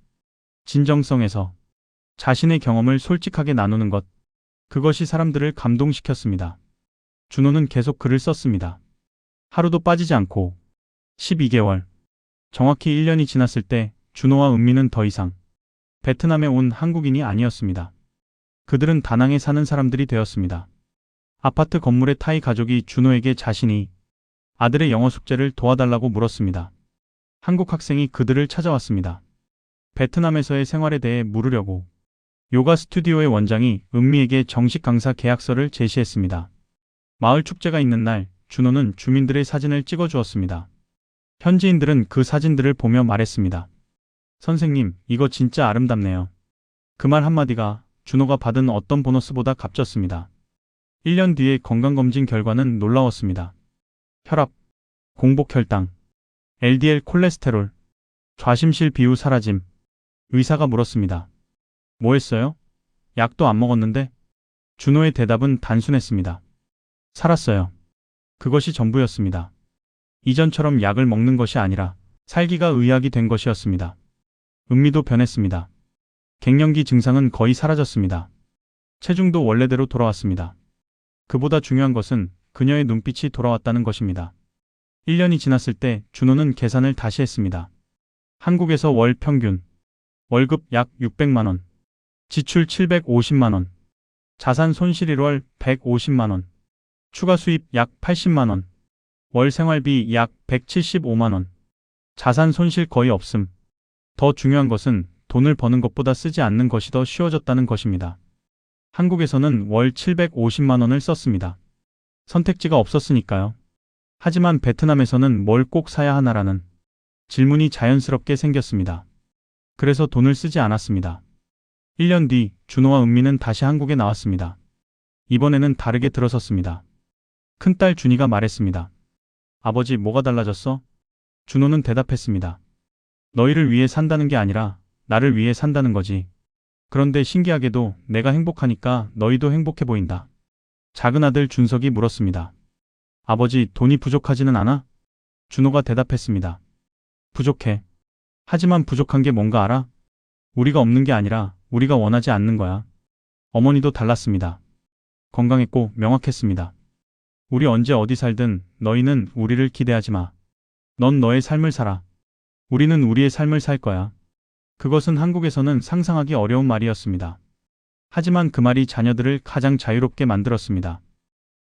진정성에서 자신의 경험을 솔직하게 나누는 것. 그것이 사람들을 감동시켰습니다. 준호는 계속 글을 썼습니다. 하루도 빠지지 않고 12개월, 정확히 1년이 지났을 때 준호와 은미는 더 이상 베트남에 온 한국인이 아니었습니다. 그들은 다낭에 사는 사람들이 되었습니다. 아파트 건물의 타이 가족이 준호에게 자신이 아들의 영어 숙제를 도와달라고 물었습니다. 한국 학생이 그들을 찾아왔습니다. 베트남에서의 생활에 대해 물으려고. 요가 스튜디오의 원장이 은미에게 정식 강사 계약서를 제시했습니다. 마을 축제가 있는 날, 준호는 주민들의 사진을 찍어주었습니다. 현지인들은 그 사진들을 보며 말했습니다. 선생님, 이거 진짜 아름답네요. 그 말 한마디가 준호가 받은 어떤 보너스보다 값졌습니다. 1년 뒤의 건강검진 결과는 놀라웠습니다. 혈압, 공복 혈당, LDL 콜레스테롤, 좌심실 비후 사라짐. 의사가 물었습니다. 뭐 했어요? 약도 안 먹었는데? 준호의 대답은 단순했습니다. 살았어요. 그것이 전부였습니다. 이전처럼 약을 먹는 것이 아니라 살기가 의학이 된 것이었습니다. 은미도 변했습니다. 갱년기 증상은 거의 사라졌습니다. 체중도 원래대로 돌아왔습니다. 그보다 중요한 것은 그녀의 눈빛이 돌아왔다는 것입니다. 1년이 지났을 때 준호는 계산을 다시 했습니다. 한국에서 월 평균 월급 약 600만 원, 지출 750만 원, 자산 손실 1월 150만 원, 추가 수입 약 80만 원, 월 생활비 약 175만 원, 자산 손실 거의 없음. 더 중요한 것은 돈을 버는 것보다 쓰지 않는 것이 더 쉬워졌다는 것입니다. 한국에서는 월 750만 원을 썼습니다. 선택지가 없었으니까요. 하지만 베트남에서는 뭘 꼭 사야 하나라는 질문이 자연스럽게 생겼습니다. 그래서 돈을 쓰지 않았습니다. 1년 뒤 준호와 은미는 다시 한국에 나왔습니다. 이번에는 다르게 들어섰습니다. 큰딸 준이가 말했습니다. 아버지, 뭐가 달라졌어? 준호는 대답했습니다. 너희를 위해 산다는 게 아니라 나를 위해 산다는 거지. 그런데 신기하게도 내가 행복하니까 너희도 행복해 보인다. 작은 아들 준석이 물었습니다. 아버지, 돈이 부족하지는 않아? 준호가 대답했습니다. 부족해. 하지만 부족한 게 뭔가 알아? 우리가 없는 게 아니라 우리가 원하지 않는 거야. 어머니도 달랐습니다. 건강했고 명확했습니다. 우리 언제 어디 살든 너희는 우리를 기대하지 마. 넌 너의 삶을 살아. 우리는 우리의 삶을 살 거야. 그것은 한국에서는 상상하기 어려운 말이었습니다. 하지만 그 말이 자녀들을 가장 자유롭게 만들었습니다.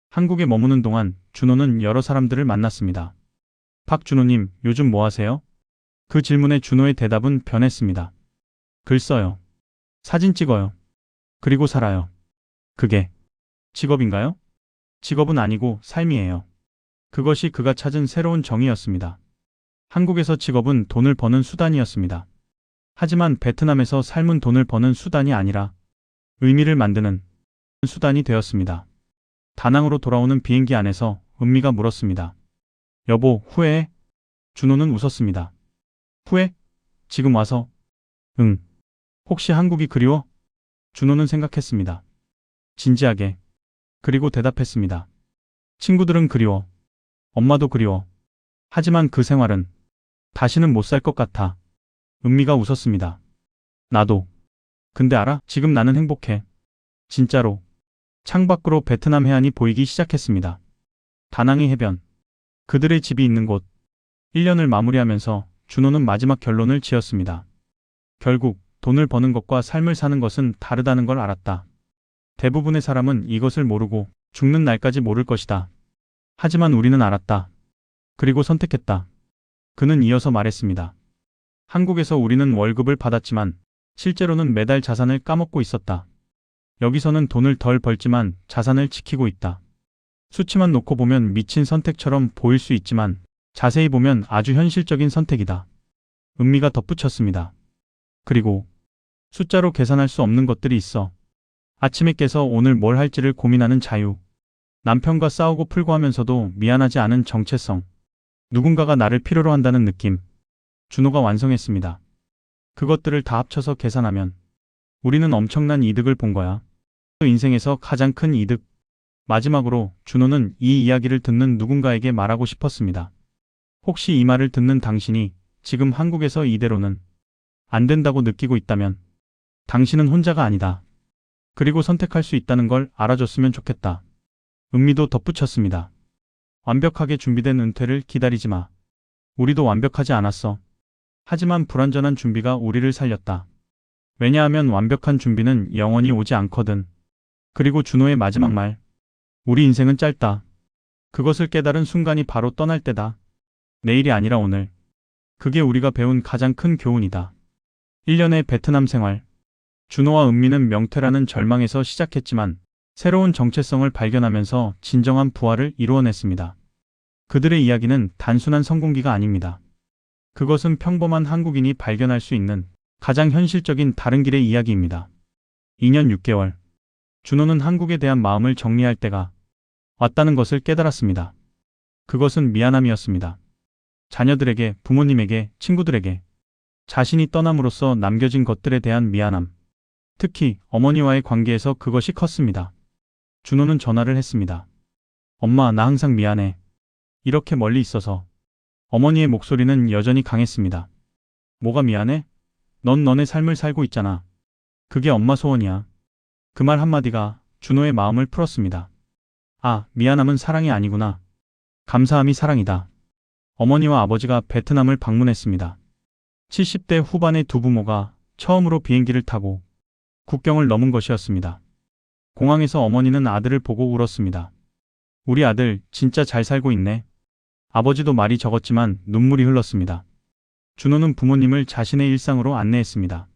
한국에 머무는 동안 준호는 여러 사람들을 만났습니다. 박준호님, 요즘 뭐 하세요? 그 질문에 준호의 대답은 변했습니다. 글 써요. 사진 찍어요. 그리고 살아요. 그게 직업인가요? 직업은 아니고 삶이에요. 그것이 그가 찾은 새로운 정의였습니다. 한국에서 직업은 돈을 버는 수단이었습니다. 하지만 베트남에서 삶은 돈을 버는 수단이 아니라 의미를 만드는 수단이 되었습니다. 다낭으로 돌아오는 비행기 안에서 은미가 물었습니다. 여보, 후회해? 준호는 웃었습니다. 후회? 지금 와서? 응. 혹시 한국이 그리워? 준호는 생각했습니다. 진지하게. 그리고 대답했습니다. 친구들은 그리워. 엄마도 그리워. 하지만 그 생활은 다시는 못 살 것 같아. 은미가 웃었습니다. 나도. 근데 알아? 지금 나는 행복해. 진짜로. 창밖으로 베트남 해안이 보이기 시작했습니다. 다낭의 해변. 그들의 집이 있는 곳. 1년을 마무리하면서 준호는 마지막 결론을 지었습니다. 결국 돈을 버는 것과 삶을 사는 것은 다르다는 걸 알았다. 대부분의 사람은 이것을 모르고 죽는 날까지 모를 것이다. 하지만 우리는 알았다. 그리고 선택했다. 그는 이어서 말했습니다. 한국에서 우리는 월급을 받았지만 실제로는 매달 자산을 까먹고 있었다. 여기서는 돈을 덜 벌지만 자산을 지키고 있다. 수치만 놓고 보면 미친 선택처럼 보일 수 있지만 자세히 보면 아주 현실적인 선택이다. 은미가 덧붙였습니다. 그리고 숫자로 계산할 수 없는 것들이 있어. 아침에 깨서 오늘 뭘 할지를 고민하는 자유. 남편과 싸우고 풀고 하면서도 미안하지 않은 정체성. 누군가가 나를 필요로 한다는 느낌. 준호가 완성했습니다. 그것들을 다 합쳐서 계산하면 우리는 엄청난 이득을 본 거야. 인생에서 가장 큰 이득. 마지막으로 준호는 이 이야기를 듣는 누군가에게 말하고 싶었습니다. 혹시 이 말을 듣는 당신이 지금 한국에서 이대로는 안 된다고 느끼고 있다면 당신은 혼자가 아니다. 그리고 선택할 수 있다는 걸 알아줬으면 좋겠다. 은미도 덧붙였습니다. 완벽하게 준비된 은퇴를 기다리지 마. 우리도 완벽하지 않았어. 하지만 불완전한 준비가 우리를 살렸다. 왜냐하면 완벽한 준비는 영원히 오지 않거든. 그리고 준호의 마지막 말. 우리 인생은 짧다. 그것을 깨달은 순간이 바로 떠날 때다. 내일이 아니라 오늘. 그게 우리가 배운 가장 큰 교훈이다. 1년의 베트남 생활. 준호와 은미는 명퇴라는 절망에서 시작했지만 새로운 정체성을 발견하면서 진정한 부활을 이루어냈습니다. 그들의 이야기는 단순한 성공기가 아닙니다. 그것은 평범한 한국인이 발견할 수 있는 가장 현실적인 다른 길의 이야기입니다. 2년 6개월. 준호는 한국에 대한 마음을 정리할 때가 왔다는 것을 깨달았습니다. 그것은 미안함이었습니다. 자녀들에게, 부모님에게, 친구들에게 자신이 떠남으로써 남겨진 것들에 대한 미안함. 특히 어머니와의 관계에서 그것이 컸습니다. 준호는 전화를 했습니다. 엄마, 나 항상 미안해. 이렇게 멀리 있어서. 어머니의 목소리는 여전히 강했습니다. 뭐가 미안해? 넌 너네 삶을 살고 있잖아. 그게 엄마 소원이야. 그 말 한마디가 준호의 마음을 풀었습니다. 아, 미안함은 사랑이 아니구나. 감사함이 사랑이다. 어머니와 아버지가 베트남을 방문했습니다. 70대 후반의 두 부모가 처음으로 비행기를 타고 국경을 넘은 것이었습니다. 공항에서 어머니는 아들을 보고 울었습니다. 우리 아들 진짜 잘 살고 있네. 아버지도 말이 적었지만 눈물이 흘렀습니다. 준호는 부모님을 자신의 일상으로 안내했습니다.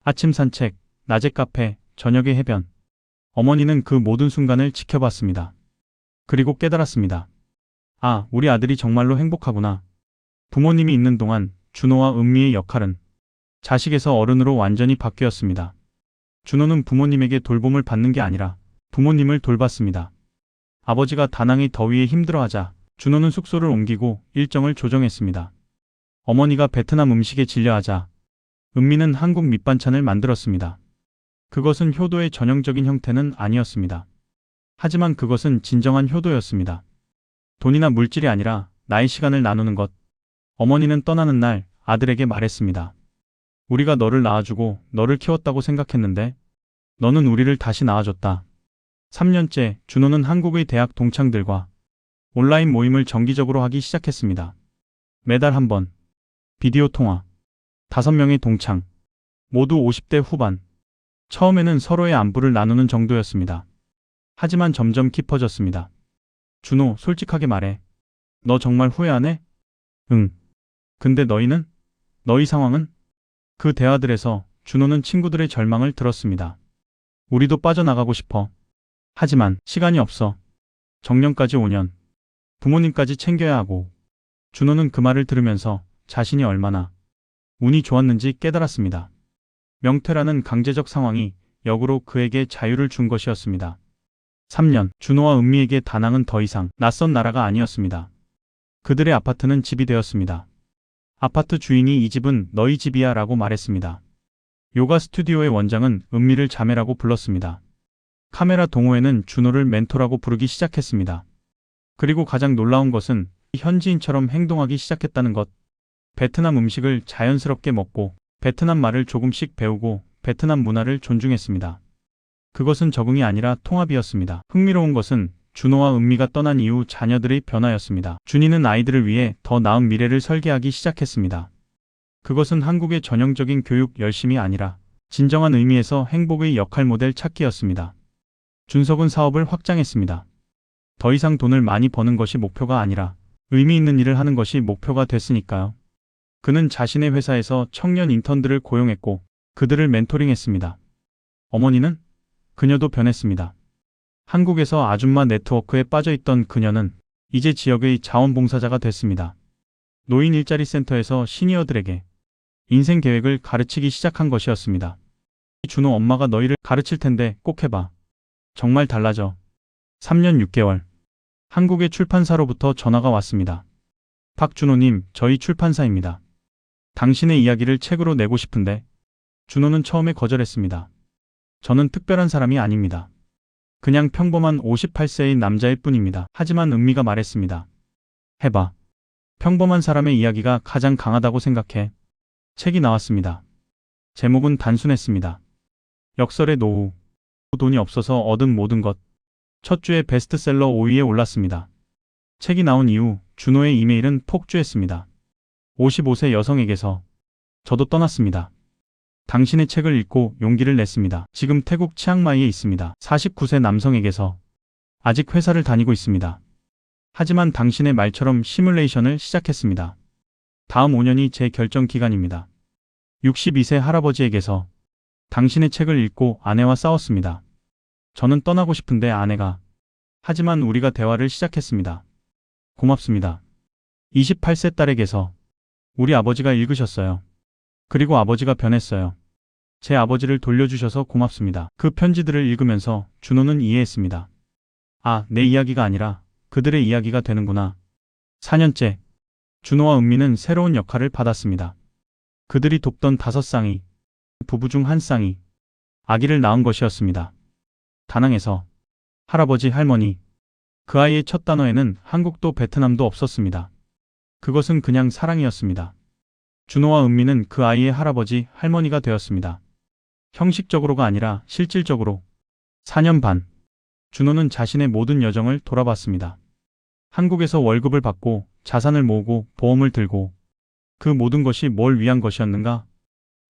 아침 산책, 낮에 카페, 저녁에 해변. 어머니는 그 모든 순간을 지켜봤습니다. 그리고 깨달았습니다. 아, 우리 아들이 정말로 행복하구나. 부모님이 있는 동안 준호와 은미의 역할은 자식에서 어른으로 완전히 바뀌었습니다. 준호는 부모님에게 돌봄을 받는 게 아니라 부모님을 돌봤습니다. 아버지가 다낭의 더위에 힘들어하자 준호는 숙소를 옮기고 일정을 조정했습니다. 어머니가 베트남 음식에 질려하자 은미는 한국 밑반찬을 만들었습니다. 그것은 효도의 전형적인 형태는 아니었습니다. 하지만 그것은 진정한 효도였습니다. 돈이나 물질이 아니라 나의 시간을 나누는 것. 어머니는 떠나는 날 아들에게 말했습니다. 우리가 너를 낳아주고 너를 키웠다고 생각했는데 너는 우리를 다시 낳아줬다. 3년째 준호는 한국의 대학 동창들과 온라인 모임을 정기적으로 하기 시작했습니다. 매달 한 번. 비디오 통화. 5명의 동창. 모두 50대 후반. 처음에는 서로의 안부를 나누는 정도였습니다. 하지만 점점 깊어졌습니다. 준호, 솔직하게 말해. 너 정말 후회 안 해? 응. 근데 너희는? 너희 상황은? 그 대화들에서 준호는 친구들의 절망을 들었습니다. 우리도 빠져나가고 싶어. 하지만 시간이 없어. 정년까지 5년. 부모님까지 챙겨야 하고. 준호는 그 말을 들으면서 자신이 얼마나 운이 좋았는지 깨달았습니다. 명퇴라는 강제적 상황이 역으로 그에게 자유를 준 것이었습니다. 3년, 준호와 은미에게 다낭은 더 이상 낯선 나라가 아니었습니다. 그들의 아파트는 집이 되었습니다. 아파트 주인이 이 집은 너희 집이야 라고 말했습니다. 요가 스튜디오의 원장은 은미를 자매라고 불렀습니다. 카메라 동호회는 준호를 멘토라고 부르기 시작했습니다. 그리고 가장 놀라운 것은 현지인처럼 행동하기 시작했다는 것. 베트남 음식을 자연스럽게 먹고 베트남 말을 조금씩 배우고 베트남 문화를 존중했습니다. 그것은 적응이 아니라 통합이었습니다. 흥미로운 것은 준호와 은미가 떠난 이후 자녀들의 변화였습니다. 준이는 아이들을 위해 더 나은 미래를 설계하기 시작했습니다. 그것은 한국의 전형적인 교육 열심이 아니라 진정한 의미에서 행복의 역할 모델 찾기였습니다. 준석은 사업을 확장했습니다. 더 이상 돈을 많이 버는 것이 목표가 아니라 의미 있는 일을 하는 것이 목표가 됐으니까요. 그는 자신의 회사에서 청년 인턴들을 고용했고 그들을 멘토링했습니다. 어머니는? 그녀도 변했습니다. 한국에서 아줌마 네트워크에 빠져있던 그녀는 이제 지역의 자원봉사자가 됐습니다. 노인 일자리 센터에서 시니어들에게 인생 계획을 가르치기 시작한 것이었습니다. 준호 엄마가 너희를 가르칠 텐데 꼭 해봐. 정말 달라져. 3년 6개월. 한국의 출판사로부터 전화가 왔습니다. 박준호님, 저희 출판사입니다. 당신의 이야기를 책으로 내고 싶은데. 준호는 처음에 거절했습니다. 저는 특별한 사람이 아닙니다. 그냥 평범한 58세의 남자일 뿐입니다. 하지만 은미가 말했습니다. 해봐. 평범한 사람의 이야기가 가장 강하다고 생각해. 책이 나왔습니다. 제목은 단순했습니다. 역설의 노후. 돈이 없어서 얻은 모든 것. 첫 주에 베스트셀러 5위에 올랐습니다. 책이 나온 이후 준호의 이메일은 폭주했습니다. 55세 여성에게서 저도 떠났습니다. 당신의 책을 읽고 용기를 냈습니다. 지금 태국 치앙마이에 있습니다. 49세 남성에게서 아직 회사를 다니고 있습니다. 하지만 당신의 말처럼 시뮬레이션을 시작했습니다. 다음 5년이 제 결정 기간입니다. 62세 할아버지에게서 당신의 책을 읽고 아내와 싸웠습니다. 저는 떠나고 싶은데 아내가. 하지만 우리가 대화를 시작했습니다. 고맙습니다. 28세 딸에게서 우리 아버지가 읽으셨어요. 그리고 아버지가 변했어요. 제 아버지를 돌려주셔서 고맙습니다. 그 편지들을 읽으면서 준호는 이해했습니다. 아, 내 이야기가 아니라 그들의 이야기가 되는구나. 4년째, 준호와 은미는 새로운 역할을 받았습니다. 그들이 돕던 5쌍이, 부부 중 한 쌍이 아기를 낳은 것이었습니다. 다낭에서 할아버지, 할머니. 그 아이의 첫 단어에는 한국도 베트남도 없었습니다. 그것은 그냥 사랑이었습니다. 준호와 은미는 그 아이의 할아버지, 할머니가 되었습니다. 형식적으로가 아니라 실질적으로. 4년 반. 준호는 자신의 모든 여정을 돌아봤습니다. 한국에서 월급을 받고 자산을 모으고 보험을 들고 그 모든 것이 뭘 위한 것이었는가?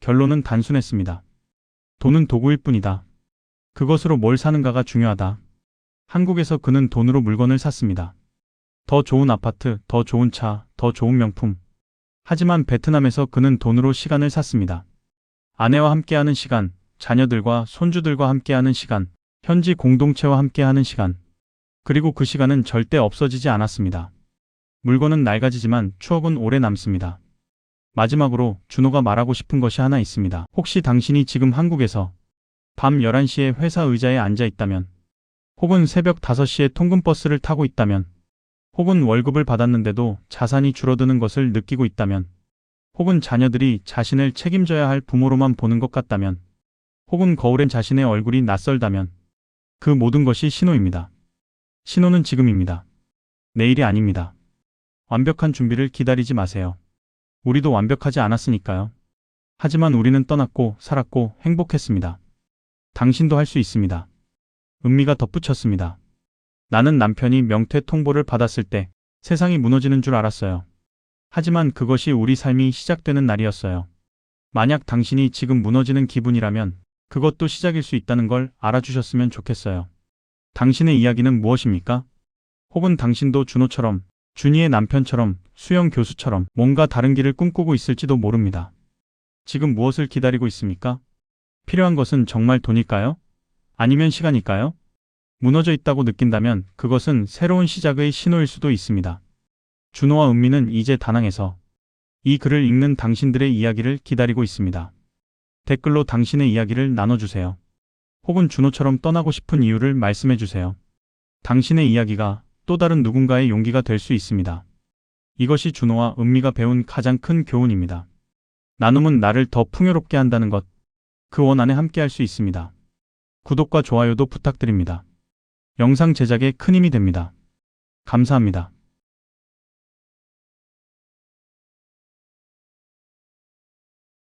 결론은 단순했습니다. 돈은 도구일 뿐이다. 그것으로 뭘 사는가가 중요하다. 한국에서 그는 돈으로 물건을 샀습니다. 더 좋은 아파트, 더 좋은 차, 더 좋은 명품. 하지만 베트남에서 그는 돈으로 시간을 샀습니다. 아내와 함께하는 시간, 자녀들과 손주들과 함께하는 시간, 현지 공동체와 함께하는 시간. 그리고 그 시간은 절대 없어지지 않았습니다. 물건은 낡아지지만 추억은 오래 남습니다. 마지막으로 준호가 말하고 싶은 것이 하나 있습니다. 혹시 당신이 지금 한국에서 밤 11시에 회사 의자에 앉아 있다면, 혹은 새벽 5시에 통근버스를 타고 있다면, 혹은 월급을 받았는데도 자산이 줄어드는 것을 느끼고 있다면, 혹은 자녀들이 자신을 책임져야 할 부모로만 보는 것 같다면, 혹은 거울엔 자신의 얼굴이 낯설다면, 그 모든 것이 신호입니다. 신호는 지금입니다. 내일이 아닙니다. 완벽한 준비를 기다리지 마세요. 우리도 완벽하지 않았으니까요. 하지만 우리는 떠났고 살았고 행복했습니다. 당신도 할 수 있습니다. 은미가 덧붙였습니다. 나는 남편이 명퇴 통보를 받았을 때 세상이 무너지는 줄 알았어요. 하지만 그것이 우리 삶이 시작되는 날이었어요. 만약 당신이 지금 무너지는 기분이라면 그것도 시작일 수 있다는 걸 알아주셨으면 좋겠어요. 당신의 이야기는 무엇입니까? 혹은 당신도 준호처럼, 준이의 남편처럼, 수영 교수처럼 뭔가 다른 길을 꿈꾸고 있을지도 모릅니다. 지금 무엇을 기다리고 있습니까? 필요한 것은 정말 돈일까요? 아니면 시간일까요? 무너져 있다고 느낀다면 그것은 새로운 시작의 신호일 수도 있습니다. 준호와 은미는 이제 다낭에서 이 글을 읽는 당신들의 이야기를 기다리고 있습니다. 댓글로 당신의 이야기를 나눠주세요. 혹은 준호처럼 떠나고 싶은 이유를 말씀해주세요. 당신의 이야기가 또 다른 누군가의 용기가 될 수 있습니다. 이것이 준호와 은미가 배운 가장 큰 교훈입니다. 나눔은 나를 더 풍요롭게 한다는 것, 그 원안에 함께할 수 있습니다. 구독과 좋아요도 부탁드립니다. 영상 제작에 큰 힘이 됩니다. 감사합니다.